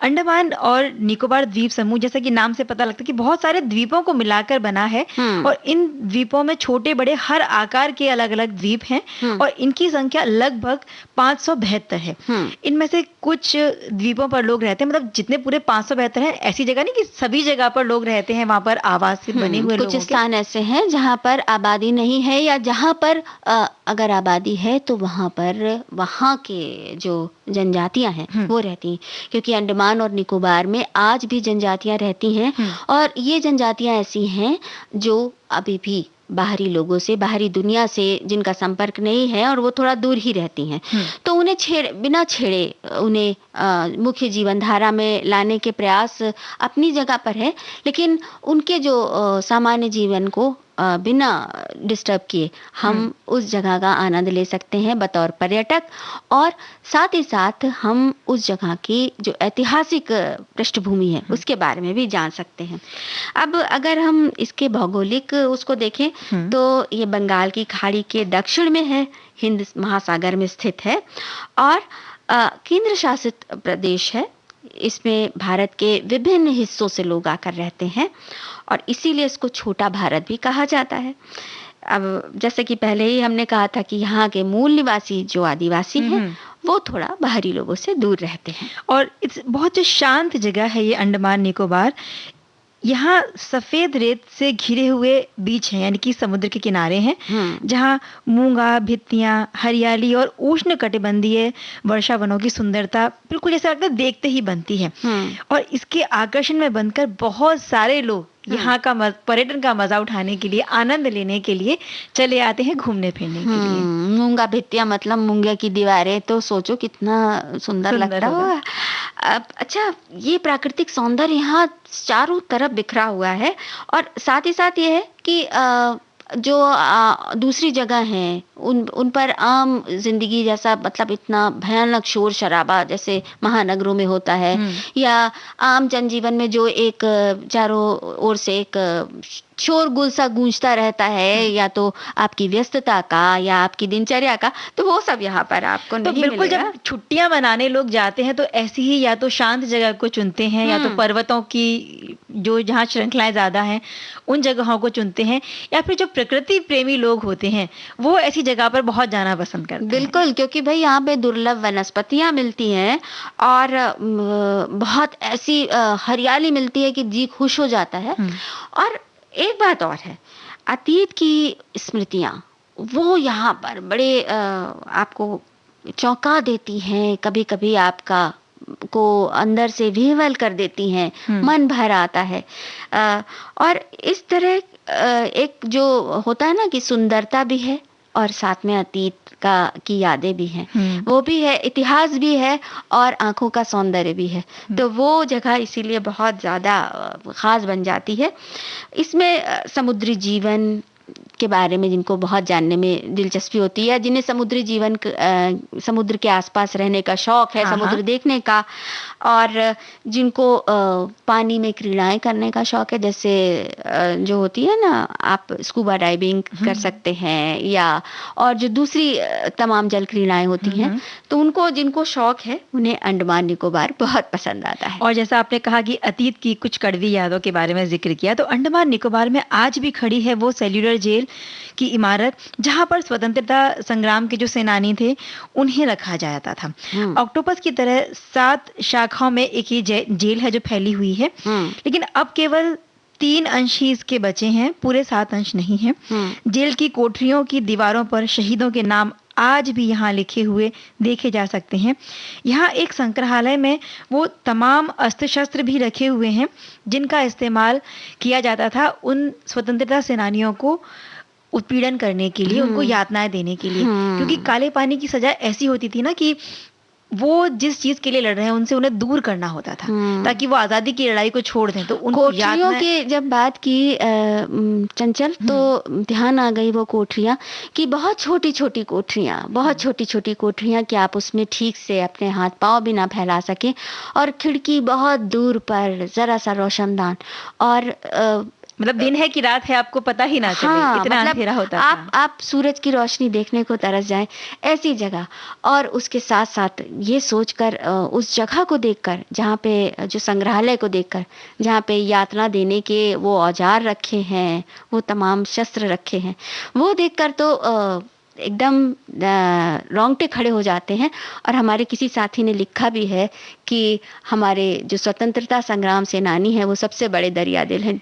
अंडमान और निकोबार द्वीप समूह, जैसा कि नाम से पता लगता है कि बहुत सारे द्वीपों को मिलाकर बना है और इन द्वीपों में छोटे बड़े हर आकार के अलग अलग द्वीप हैं और इनकी संख्या लगभग 572 है। इनमें से कुछ द्वीपों पर लोग रहते हैं, मतलब जितने पूरे 572 हैं ऐसी जगह नहीं कि सभी जगह पर लोग रहते हैं, वहां पर आवास से बने हुए कुछ स्थान ऐसे हैं जहाँ पर आबादी नहीं है या जहाँ पर अगर आबादी है तो वहां पर वहां के जो जनजातियां हैं वो रहती हैं, क्योंकि अंडमान और निकोबार में आज भी जनजातियां रहती हैं और ये जनजातियां ऐसी हैं जो अभी भी बाहरी लोगों से, बाहरी दुनिया से जिनका संपर्क नहीं है और वो थोड़ा दूर ही रहती हैं, तो उन्हें बिना छेड़े उन्हें मुख्य जीवन धारा में लाने के प्रयास अपनी जगह पर है, लेकिन उनके जो सामान्य जीवन को बिना डिस्टर्ब किए हम उस जगह का आनंद ले सकते हैं बतौर पर्यटक, और साथ ही साथ हम उस जगह की जो ऐतिहासिक पृष्ठभूमि है उसके बारे में भी जान सकते हैं। अब अगर हम इसके भौगोलिक उसको देखें तो ये बंगाल की खाड़ी के दक्षिण में है, हिंद महासागर में स्थित है और केंद्र शासित प्रदेश है। इसमें भारत के विभिन्न हिस्सों से लोग आकर रहते हैं और इसीलिए इसको छोटा भारत भी कहा जाता है। अब जैसे कि पहले ही हमने कहा था कि यहाँ के मूल निवासी जो आदिवासी हैं वो थोड़ा बाहरी लोगों से दूर रहते हैं और बहुत शांत जगह है ये अंडमान निकोबार। यहाँ सफेद रेत से घिरे हुए बीच हैं, यानी कि समुद्र के किनारे हैं, जहाँ मूंगा, भित्तियां, हरियाली और उष्ण कटिबंधीय वर्षा वनों की सुंदरता बिल्कुल जैसा लगता है देखते ही बनती है। और इसके आकर्षण में बनकर बहुत सारे लोग यहाँ का पर्यटन का मजा उठाने के लिए, आनंद लेने के लिए चले आते हैं घूमने फिरने के लिए। मूंगा भित्तियां मतलब मूंगे की दीवारें, तो सोचो कितना सुंदर लगता होगा। अच्छा, ये प्राकृतिक सौंदर्य यहाँ चारों तरफ बिखरा हुआ है और साथ ही साथ ये है कि जो दूसरी जगह हैं उन पर आम जिंदगी जैसा, मतलब इतना भयानक शोर शराबा जैसे महानगरों में होता है या आम जनजीवन में जो एक चारों ओर से एक शोरगुल सा गूंजता रहता है, या तो आपकी व्यस्तता का या आपकी दिनचर्या का, तो वो सब यहाँ पर आपको तो नहीं बिल्कुल मिलेगा। जब छुट्टियां मनाने लोग जाते हैं तो ऐसी ही या तो शांत जगह को चुनते हैं या तो पर्वतों की जो जहाँ श्रृंखलाएं ज्यादा हैं उन जगहों को चुनते हैं, या फिर जो प्रकृति प्रेमी लोग होते हैं वो ऐसी जगह पर बहुत जाना पसंद करते हैं। बिल्कुल, क्योंकि भाई यहाँ पे दुर्लभ वनस्पतियां मिलती हैं और बहुत ऐसी हरियाली मिलती है कि जी खुश हो जाता है। और एक बात और है, अतीत की स्मृतियां वो यहाँ पर बड़े आपको चौंका देती हैं, कभी कभी आपका को अंदर से विह्वल कर देती हैं, मन भर आता है। और इस तरह एक जो होता है ना कि सुंदरता भी है और साथ में अतीत की यादें भी हैं, वो भी है, इतिहास भी है और आंखों का सौंदर्य भी है, तो वो जगह इसीलिए बहुत ज़्यादा खास बन जाती है। इसमें समुद्री जीवन के बारे में जिनको बहुत जानने में दिलचस्पी होती है, जिन्हें समुद्री जीवन समुद्र के आसपास रहने का शौक है, समुद्र देखने का, और जिनको पानी में क्रीड़ाएं करने का शौक है, जैसे जो होती है ना, आप स्कूबा डाइविंग कर सकते हैं या और जो दूसरी तमाम जल क्रीड़ाएं होती हैं, तो उनको जिनको शौक है उन्हें अंडमान निकोबार बहुत पसंद आता है। और जैसा आपने कहा कि अतीत की कुछ कड़वी यादों के बारे में जिक्र किया, तो अंडमान निकोबार में आज भी खड़ी है वो सेल्यूलर जेल की इमारत जहां पर स्वतंत्रता संग्राम के जो सेनानी थे उन्हें रखा जाता था। ऑक्टोपस की तरह 7 शाखाओं में एक ही जेल है जो फैली हुई है, लेकिन अब केवल 3 अंश ही इसके बचे हैं, पूरे 7 अंश नहीं हैं। जेल की कोठरियों की दीवारों पर शहीदों के नाम आज भी यहाँ लिखे हुए देखे जा सकते हैं। यहाँ एक संग्रहालय में वो तमाम अस्त्र शस्त्र भी रखे हुए हैं जिनका इस्तेमाल किया जाता था उन स्वतंत्रता सेनानियों को उत्पीड़न करने के लिए, उनको यातनाएं देने के लिए, क्योंकि काले पानी की सजा ऐसी होती थी ना कि वो जिस चीज के लिए लड़ रहे हैं उनसे उन्हें दूर करना होता था ताकि वो आजादी की लड़ाई को छोड़ दें। तो उन कोठरियों की जब बात की चंचल, तो ध्यान आ गई वो कोठरियां कि बहुत छोटी छोटी कोठरियां कि आप उसमें ठीक से अपने हाथ पांव भी ना फैला सके, और खिड़की बहुत दूर पर जरा सा रोशनदान, और मतलब दिन है कि रात है आपको पता ही ना चले, इतना अंधेरा होता था। आप सूरज की रोशनी देखने को तरस जाएं, ऐसी जगह। और उसके साथ साथ ये सोचकर, उस जगह को देखकर, जहाँ पे जो संग्रहालय को देखकर, जहाँ पे यातना देने के वो औजार रखे हैं, वो तमाम शस्त्र रखे हैं, वो देखकर तो एकदम रोंगटे खड़े हो जाते हैं। और हमारे किसी साथी ने लिखा भी है कि हमारे जो स्वतंत्रता संग्राम सेनानी है वो सबसे बड़े दरिया दिल हैं,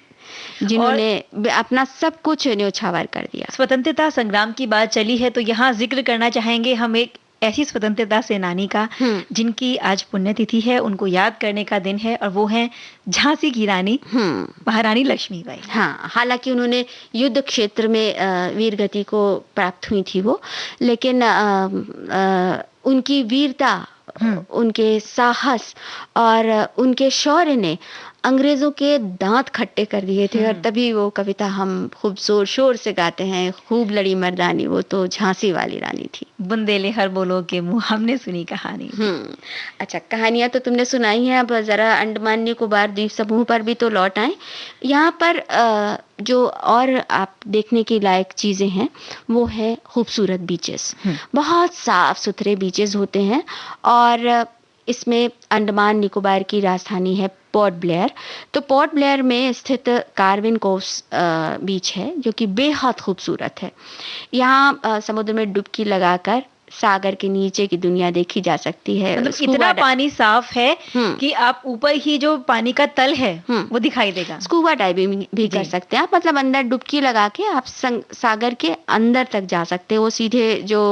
जिन्होंने अपना सब कुछ न्योछावर कर दिया। स्वतंत्रता संग्राम की बात चली है तो यहाँ जिक्र करना चाहेंगे हम एक ऐसी स्वतंत्रता सेनानी का जिनकी आज पुण्यतिथि है, उनको याद करने का दिन है, और वो है झांसी की रानी महारानी लक्ष्मीबाई। हाँ, हालांकि उन्होंने युद्ध क्षेत्र में वीरगति को प्राप्त हुई थी वो, लेकिन उनकी वीरता, उनके साहस और उनके शौर्य ने अंग्रेजों के दांत खट्टे कर दिए थे, और तभी वो कविता हम खूब जोर शोर से गाते हैं, खूब लड़ी मर्दानी वो तो झांसी वाली रानी थी। बुंदेले हर बोलो के मुंह हमने सुनी कहानी। अच्छा, कहानियां तो तुमने सुनाई हैं, अब जरा अंडमान निकोबार द्वीप समूह पर भी तो लौट आए। यहाँ पर जो और आप देखने की लायक चीजें हैं वो है खूबसूरत बीचेस। बहुत साफ सुथरे बीचेस होते हैं, और इसमें अंडमान निकोबार की राजधानी है पोर्ट ब्लेयर। तो पोर्ट ब्लेयर में स्थित कार्विन कोव्स बीच है जो कि बेहद खूबसूरत है। यहाँ समुद्र में डुबकी लगाकर सागर के नीचे की दुनिया देखी जा सकती है। मतलब इतना पानी साफ है कि आप ऊपर ही जो पानी का तल है वो दिखाई देगा। स्कूबा डाइविंग भी कर सकते हैं आप, मतलब अंदर डुबकी लगा के आप सागर के अंदर तक जा सकते हैं। वो सीधे जो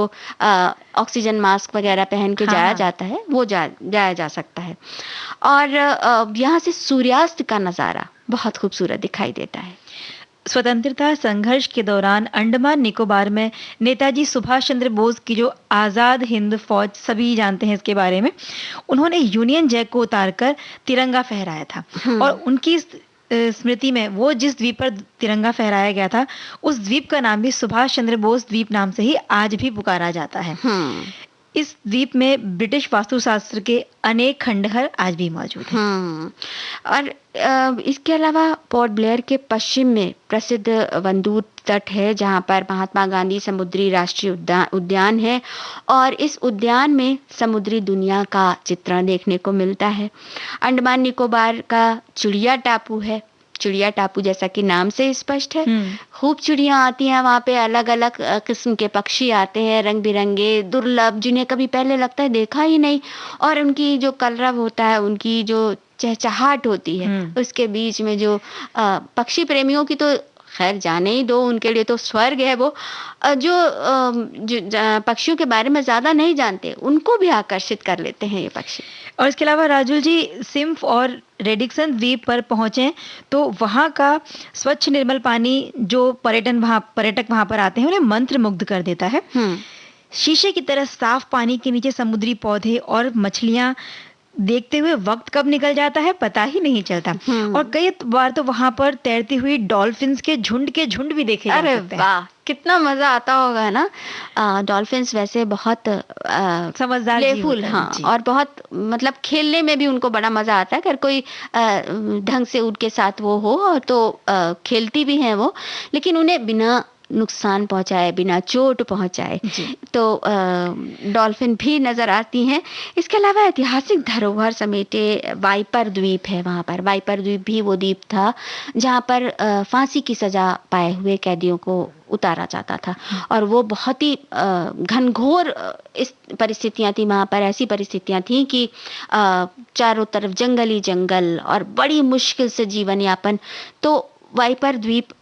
ऑक्सीजन मास्क वगैरह पहन के जाया जाता है वो जाया जा सकता है। और यहाँ से सूर्यास्त का नज़ारा बहुत खूबसूरत दिखाई देता है। स्वतंत्रता संघर्ष के दौरान अंडमान निकोबार में नेताजी सुभाष चंद्र बोस की जो आज़ाद हिंद फौज, सभी जानते हैं इसके बारे में, उन्होंने यूनियन जैक को उतारकर तिरंगा फहराया था। और उनकी स्मृति में वो जिस द्वीप पर तिरंगा फहराया गया था उस द्वीप का नाम भी सुभाष चंद्र बोस द्वीप नाम से ही आज भी पुकारा जाता है। इस द्वीप में ब्रिटिश वास्तुशास्त्र के अनेक खंडहर आज भी मौजूद हैं। और इसके अलावा पोर्ट ब्लेयर के पश्चिम में प्रसिद्ध वंदूर तट है जहां पर महात्मा गांधी समुद्री राष्ट्रीय उद्यान है, और इस उद्यान में समुद्री दुनिया का चित्रण देखने को मिलता है। अंडमान निकोबार का चिड़िया टापू है। चिड़िया टापू जैसा कि नाम से स्पष्ट है, खूब चिड़िया आती हैं वहाँ पे, अलग अलग किस्म के पक्षी आते हैं, रंग बिरंगे, दुर्लभ, जिन्हें कभी पहले लगता है देखा ही नहीं। और उनकी जो कलरव होता है, उनकी जो चहचहाट होती है, उसके बीच में जो पक्षी प्रेमियों की तो खैर जाने ही दो, उनके लिए तो स्वर्ग है वो। जो पक्षियों के बारे में ज्यादा नहीं जानते उनको भी आकर्षित कर लेते हैं ये पक्षी। और इसके अलावा राजुल जी, सिम्फ और रेडिक्सन द्वीप पर पहुंचे तो वहां का स्वच्छ निर्मल पानी जो पर्यटक वहां पर आते हैं उन्हें मंत्र मुग्ध कर देता है। शीशे की तरह साफ पानी के नीचे समुद्री पौधे और मछलियां देखते हुए वक्त कब निकल जाता है पता ही नहीं चलता। और कई बार तो वहां पर तैरती हुई डॉल्फिन्स के झुंड भी देखे जा सकते हैं। अरे वाह, कितना मजा आता होगा ना। डॉल्फिन्स वैसे बहुत समझदार प्लेफुल, हाँ, और बहुत मतलब खेलने में भी उनको बड़ा मजा आता है। अगर कोई ढंग से उनके साथ वो हो तो खेलती भी हैं वो, लेकिन उन्हें बिना नुकसान पहुंचाए, बिना चोट पहुंचाए तो डॉल्फिन भी नजर आती हैं। इसके अलावा ऐतिहासिक धरोहर समेटे वाइपर द्वीप है। वहां पर वाइपर द्वीप भी वो द्वीप था जहां पर फांसी की सजा पाए हुए कैदियों को उतारा जाता था, और वो बहुत ही घनघोर इस परिस्थितियां थी वहां पर। ऐसी परिस्थितियां थी कि चारों तरफ जंगल ही जंगल और बड़ी मुश्किल से जीवन यापन। तो वाइपर द्वीप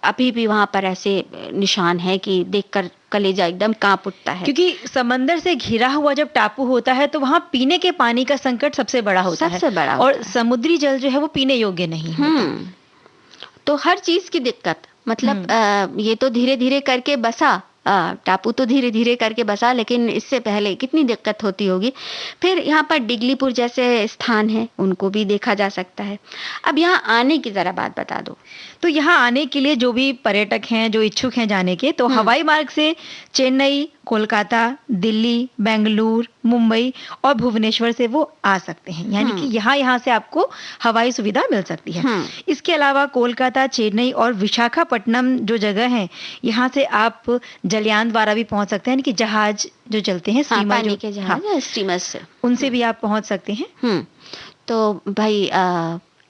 अभी भी वहां पर ऐसे निशान है कि देखकर कलेजा एकदम कांप उठता है, क्योंकि समंदर से घिरा हुआ जब टापू होता है तो वहां पीने के पानी का संकट सबसे बड़ा होता है, और समुद्री जल जो है वो पीने योग्य नहीं होता। तो हर चीज की दिक्कत, मतलब ये तो धीरे धीरे करके बसा, टापू तो धीरे धीरे करके बसा, लेकिन इससे पहले कितनी दिक्कत होती होगी। फिर यहाँ पर डिगलीपुर जैसे स्थान है, उनको भी देखा जा सकता है। अब यहाँ आने की जरा बात बता दो। तो यहाँ आने के लिए जो भी पर्यटक हैं, जो इच्छुक हैं जाने के, तो हवाई मार्ग से चेन्नई, कोलकाता, दिल्ली, बेंगलुरु, मुंबई और भुवनेश्वर से वो आ सकते हैं। यानी कि यहाँ से आपको हवाई सुविधा मिल सकती है। इसके अलावा कोलकाता, चेन्नई और विशाखापट्टनम जो जगह है, यहाँ से आप जलयान द्वारा भी पहुंच सकते हैं, यानी कि जहाज जो चलते हैं, पानी के जहाज, स्टीमर से, उनसे भी आप पहुंच सकते हैं। तो भाई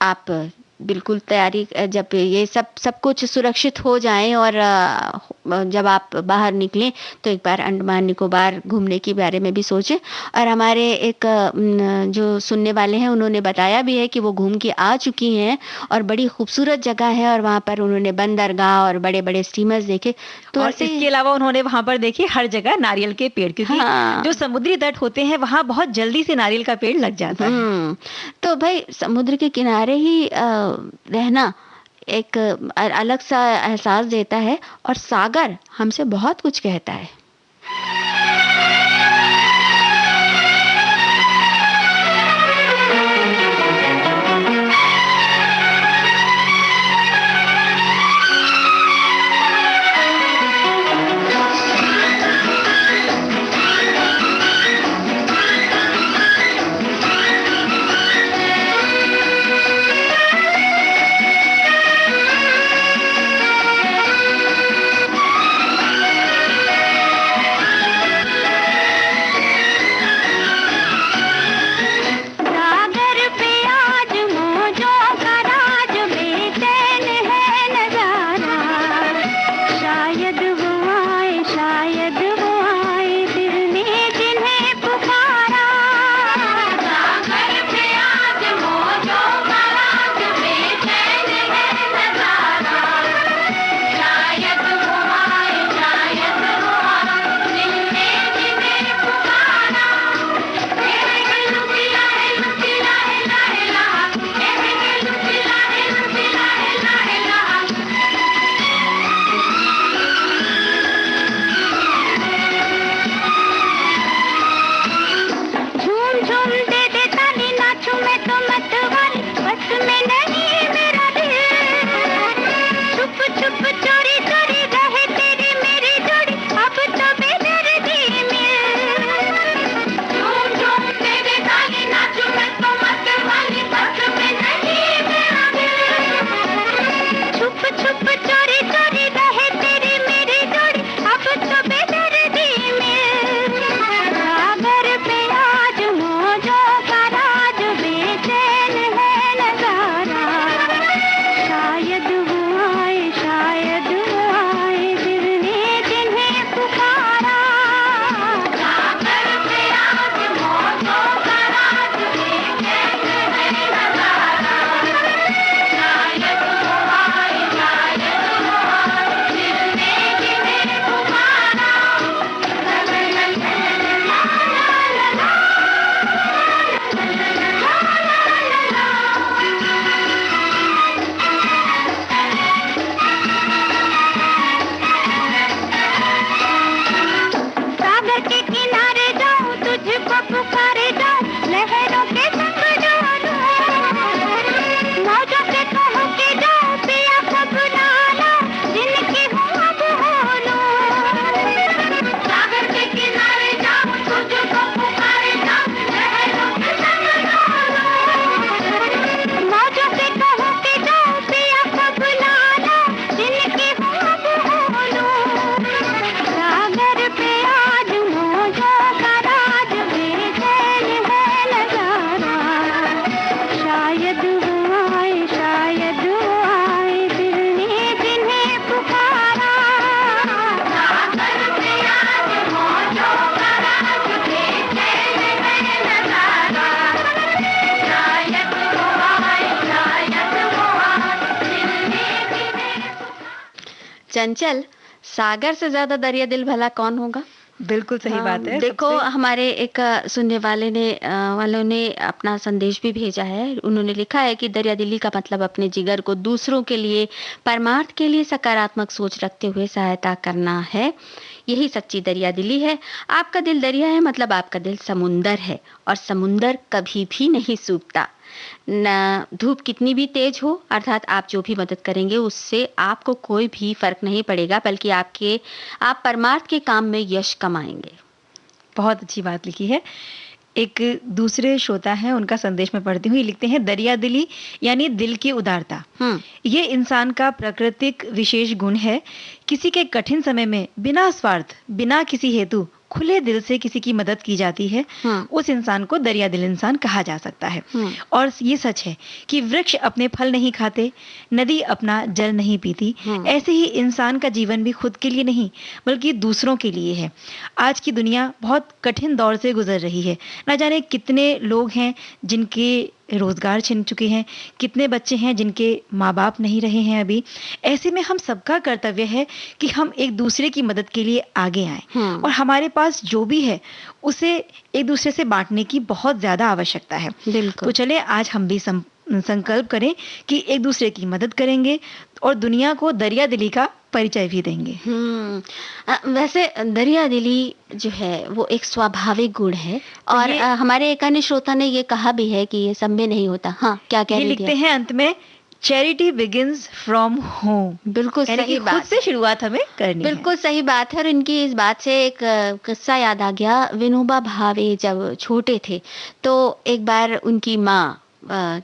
आप बिल्कुल तैयारी, जब ये सब कुछ सुरक्षित हो जाए और जब आप बाहर निकलें तो एक बार अंडमान निकोबार घूमने के बारे में भी सोचें। और हमारे एक जो सुनने वाले हैं उन्होंने बताया भी है कि वो घूम के आ चुकी हैं और बड़ी खूबसूरत जगह है और वहाँ पर उन्होंने बंदरगाह और बड़े-बड़े स्टीमर्स देखे। तो और ऐसे इसके अलावा उन्होंने वहां पर देखी हर जगह नारियल के पेड़, क्योंकि हाँ। जो समुद्री तट होते हैं वहां बहुत जल्दी से नारियल का पेड़ लग जाता है। तो भाई समुद्र के किनारे ही रहना एक अलग सा एहसास देता है और सागर हमसे बहुत कुछ कहता है। सागर पे आज मौजों का राज बेचैन है नजारा, शायद वो आए दिल ने जिन्हें पुकारा। सागर पे आज मौजों का राज बेचैन है नजारा, शायद वो आए दिल ने जिन्हें पुकारा। झूम झूम दे दे ताली, नाचूं मैं तो मत वाली, बस में नहीं मेरा दिल। छुप छुप चोरी चोरी रहे तेरी मेरी जोड़ी, अब तो बेदर्दी मिल। झूम झूम दे दे ताली, नाचूं मैं तो मत वाली, बस में नहीं मेरा दिल। छुप छुप चोरी चोरी रहे तेरी मेरी जोड़ी, अब तो बेदर्दी मिल। सागर पे आज मौजों का राज बेचैन है नजारा, शायद वो आए दिल ने जिन्हें पुकारा। सागर पे आज मौजों का राज बेचैन है नजारा, शायद वो आए दिल ने जिन्हें पुकारा। सागर के किनारे जाऊं, तुझको पुकारे जाऊं, लहरों के संग डोलूं। मौजों से कहूं के जाऊं, पिया को बुला लाऊं, जिनकी हूँ अब होलूं। सागर के किनारे जाऊं, तुझको पुकारे जाऊं, लहरों के संग डोलूं। मौजों से कहूं के जाऊं, पिया को बुला लाऊं, जिनकी हूँ अब होलूं। सागर पे आज मौजों का राज बेचैन है नजारा, शायद वो आए दिल ने जिन्हें पुकारा। सागर पे आज मौजों का राज बेचैन है नजारा, शायद वो आए दिल ने जिन्हें। चंचल, सागर से ज्यादा दरिया दिल भला कौन होगा? बिल्कुल सही बात है। देखो सबसे- हमारे एक सुनने वालों ने अपना संदेश भी भेजा है। उन्होंने लिखा है कि दरिया दिली का मतलब अपने जिगर को दूसरों के लिए, परमार्थ के लिए सकारात्मक सोच रखते हुए सहायता करना है। यही सच्ची दरिया दिली है। आपका दिल दरिया है मतलब आपका दिल समुंदर है, और समुंदर कभी भी नहीं सूखता। न धूप कितनी भी तेज हो, अर्थात आप जो भी मदद करेंगे उससे आपको कोई भी फर्क नहीं पड़ेगा, बल्कि आप परमार्थ के काम में यश कमाएंगे। बहुत अच्छी बात लिखी है। एक दूसरे श्रोता हैं, उनका संदेश में पढ़ती हूँ। ये लिखते हैं, दरिया दिली यानी दिल की उदारता। ये इंसान का प्राकृतिक विशेष गुण है। किसी के कठिन समय में बिना स्वार्थ, बिना किसी हेतु खुले दिल से किसी की मदद की जाती है, उस इंसान को दरिया दिल इंसान कहा जा सकता है। और ये सच है कि वृक्ष अपने फल नहीं खाते, नदी अपना जल नहीं पीती, ऐसे ही इंसान का जीवन भी खुद के लिए नहीं बल्कि दूसरों के लिए है। आज की दुनिया बहुत कठिन दौर से गुजर रही है। ना जाने कितने लोग हैं जिनके रोजगार छिन चुके हैं, कितने बच्चे हैं जिनके माँ बाप नहीं रहे हैं अभी। ऐसे में हम सबका कर्तव्य है कि हम एक दूसरे की मदद के लिए आगे आएं और हमारे पास जो भी है उसे एक दूसरे से बांटने की बहुत ज्यादा आवश्यकता है। तो चले आज हम भी संकल्प करें कि एक दूसरे की मदद करेंगे और दुनिया को दरिया दिली का परिचय भी देंगे। वैसे दरिया दिली जो है वो एक स्वाभाविक गुण है और हमारे एक अन्य श्रोता ने ये कहा भी है कि ये सब में नहीं होता। हाँ, क्या कह रही थी? लिखते हैं अंत में, चैरिटी बिगिंस फ्रॉम होम। बिल्कुल सही बात, खुद से शुरुआत हमें करनी है। बिल्कुल सही बात है। और इनकी इस बात से एक किस्सा याद आ गया। विनोबा भावे जब छोटे थे तो एक बार उनकी माँ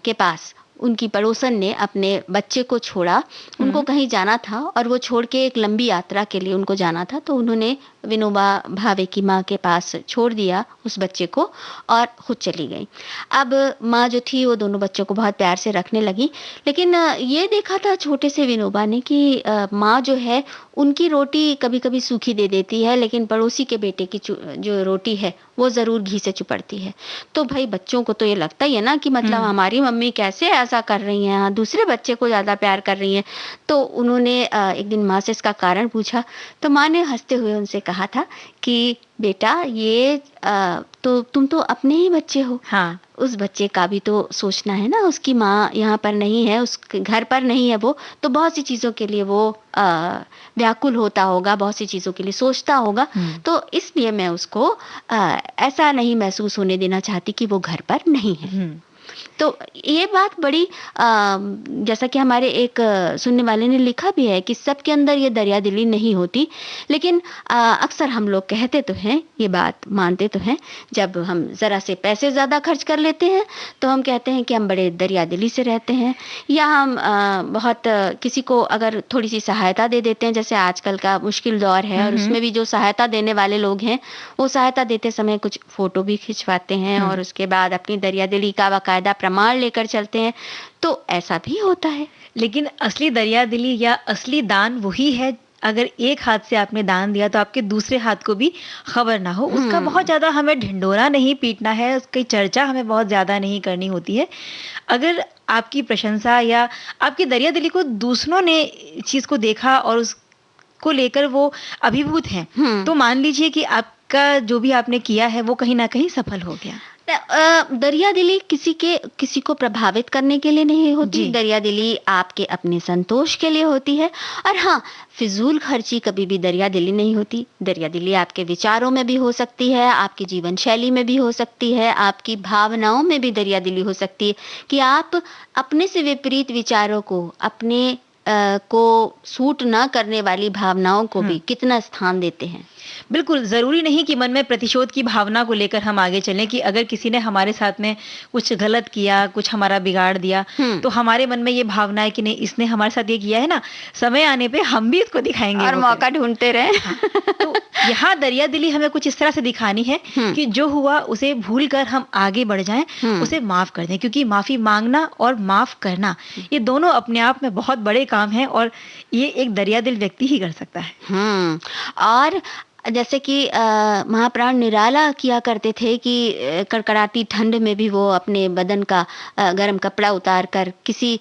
के पास उनकी पड़ोसन ने अपने बच्चे को छोड़ा। उनको कहीं जाना था और वो छोड़ के एक लंबी यात्रा के लिए उनको जाना था, तो उन्होंने विनोबा भावे की माँ के पास छोड़ दिया उस बच्चे को और खुद चली गई। अब माँ जो थी वो दोनों बच्चों को बहुत प्यार से रखने लगी, लेकिन ये देखा था छोटे से विनोबा ने कि माँ जो है उनकी रोटी कभी कभी सूखी दे देती है, लेकिन पड़ोसी के बेटे की जो रोटी है वो ज़रूर घी से चुपड़ती है। तो भाई बच्चों को तो ये लगता ही है ना कि मतलब हमारी मम्मी कैसे ऐसा कर रही हैं, दूसरे बच्चे को ज़्यादा प्यार कर रही हैं। तो उन्होंने एक दिन माँ से इसका कारण पूछा, तो माँ ने हंसते हुए उनसे कहा था कि बेटा ये तो तुम तो अपने ही बच्चे हो, हाँ, उस बच्चे का भी तो सोचना है ना। उसकी माँ यहाँ पर नहीं है, उसके घर पर नहीं है वो, तो बहुत सी चीज़ों के लिए वो व्याकुल होता होगा, बहुत सी चीज़ों के लिए सोचता होगा। तो इसलिए मैं उसको ऐसा नहीं महसूस होने देना चाहती कि वो घर पर नहीं है। तो ये बात बड़ी जैसा कि हमारे एक सुनने वाले ने लिखा भी है कि सबके अंदर ये दरिया दिली नहीं होती, लेकिन अक्सर हम लोग कहते तो हैं, ये बात मानते तो हैं, जब हम ज़रा से पैसे ज़्यादा खर्च कर लेते हैं तो हम कहते हैं कि हम बड़े दरिया दिली से रहते हैं, या हम बहुत किसी को अगर थोड़ी सी सहायता दे देते हैं, जैसे आजकल का मुश्किल दौर है और उसमें भी जो सहायता देने वाले लोग हैं वो सहायता देते समय कुछ फ़ोटो भी खिंचवाते हैं और उसके बाद अपनी दरिया दिली का बाकायदा प्रमाण लेकर चलते हैं, तो ऐसा भी होता है। लेकिन असली दरिया दिली या असली दान वही है, अगर एक हाथ से आपने दान दिया तो आपके दूसरे हाथ को भी खबर ना हो। उसका बहुत ज़्यादा हमें ढिंडोरा नहीं पीटना है, उसकी चर्चा हमें बहुत ज़्यादा नहीं करनी होती है। अगर आपकी प्रशंसा या आपकी दरिया दिली को दूसरों ने चीज़ को देखा और उसको लेकर वो अभिभूत हैं, तो मान लीजिए कि आपका जो भी आपने किया है वो कहीं ना कहीं सफल हो गया। दरिया दिली किसी को प्रभावित करने के लिए नहीं होती, दरिया दिली आपके अपने संतोष के लिए होती है। और हाँ, फिजूल खर्ची कभी भी दरिया दिली नहीं होती। दरिया दिली आपके विचारों में भी हो सकती है, आपकी जीवन शैली में भी हो सकती है, आपकी भावनाओं में भी दरिया दिली हो सकती है कि आप अपने से विपरीत विचारों को, अपने को सूट ना करने वाली भावनाओं को भी कितना स्थान देते हैं। बिल्कुल ज़रूरी नहीं कि मन में प्रतिशोध की भावना को लेकर हम आगे चलें कि अगर किसी ने हमारे साथ में कुछ गलत किया, कुछ हमारा बिगाड़ दिया, तो हमारे मन में ये भावना है कि नहीं, इसने हमारे साथ ये किया है ना, समय आने पे हम भी इसको दिखाएंगे और मौका ढूंढते रहे। तो यहाँ दरिया दिली हमें कुछ इस तरह से दिखानी है कि जो हुआ उसे भूल कर हम आगे बढ़ जाएं, उसे माफ कर दें, क्योंकि माफी मांगना और माफ करना ये दोनों अपने आप में बहुत बड़े काम हैं और ये एक दरिया दिल व्यक्ति ही कर सकता है। और जैसे कि महाप्राण निराला किया करते थे कि कड़कड़ाती ठंड में भी वो अपने बदन का गर्म कपड़ा उतार कर किसी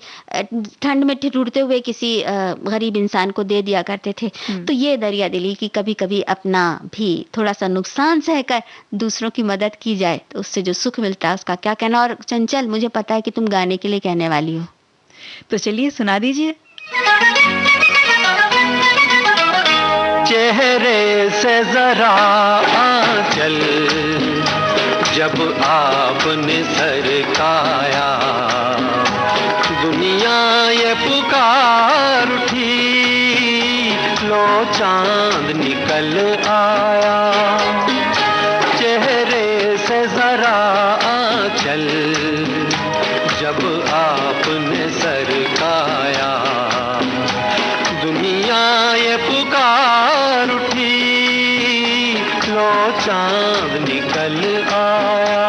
ठंड में ठिठुरते हुए किसी गरीब इंसान को दे दिया करते थे। तो ये दरिया दिली की कभी कभी अपना भी थोड़ा सा नुकसान सहकर दूसरों की मदद की जाए तो उससे जो सुख मिलता है उसका क्या कहना। और चंचल, मुझे पता है कि तुम गाने के लिए कहने वाली हो, तो चलिए सुना दीजिए। चेहरे से जरा आंचल जब आपने सरकाया, दुनिया ये पुकार उठी, लो चांद निकल आया। चेहरे से जरा आंचल जब आपने सरकाया, दुनिया ये पुकार उठी, लो चांद निकल आया।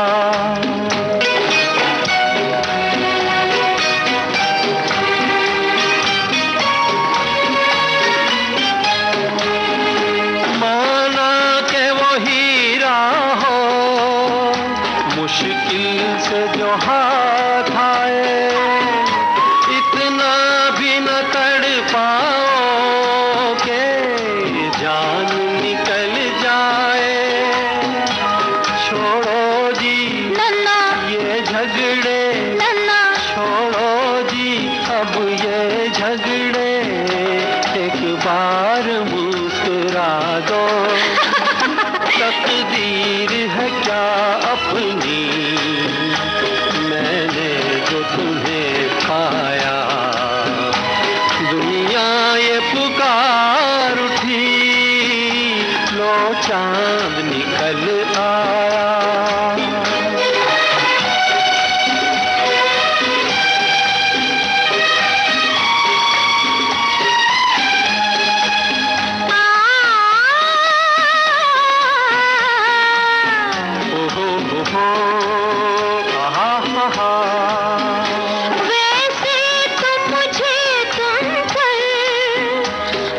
माना के वो हीरा हो, मुश्किल से जो हाथ आए, इतना भी न तड़पाओ के जान निकल जाए। छोड़ो जी नन्ना ये झगड़े, नन्ना छोड़ो जी अब ये झगड़े, एक बार मुस्कुरा दो। तकदीर है क्या अपनी, मैंने जो तुम्हें पाया। दुनिया ये पुकार उठी, लो चांद निकल आया। ओहो ओहो आहा आहा। वैसे तो मुझे तुम पर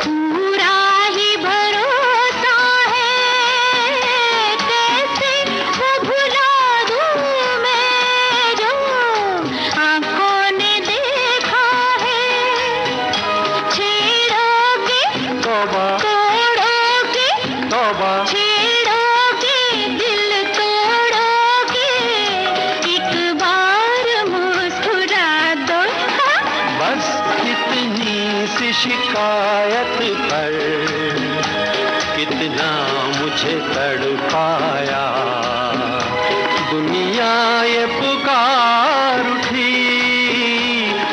पूरा ही भरोसा है, कैसे वो भुला दूं मैं जो आंखों ने देखा है। छेड़ोगे तौबा तोड़ोगे, तौबा छेड़ोगे दिल तोड़ोगे, एक बार मुस्कुरा दो। बस इतनी सी शिकायत पर कितना मुझे तड़पाया। दुनिया ये पुकार उठी,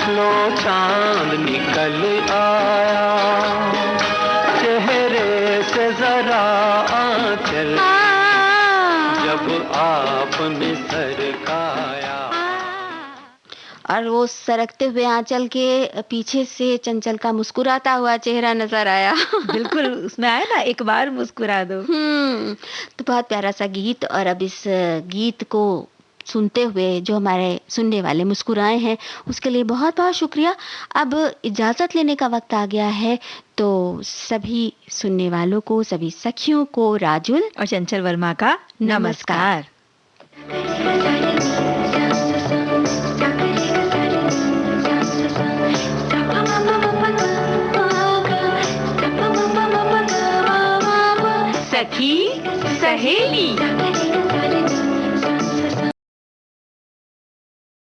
लो चांद निकल आया। चेहरे से जरा आंचल जब आपने सरकाया। और वो सरकते हुए आंचल के पीछे से चंचल का मुस्कुराता हुआ चेहरा नजर आया। बिल्कुल, उसमें आया ना एक बार मुस्कुरा दो। तो बहुत प्यारा सा गीत। और अब इस गीत को सुनते हुए जो हमारे सुनने वाले मुस्कुराए हैं उसके लिए बहुत बहुत शुक्रिया। अब इजाज़त लेने का वक्त आ गया है, तो सभी सुनने वालों को, सभी सखियों को राजुल और चंचल वर्मा का नमस्कार। सखी सहेली।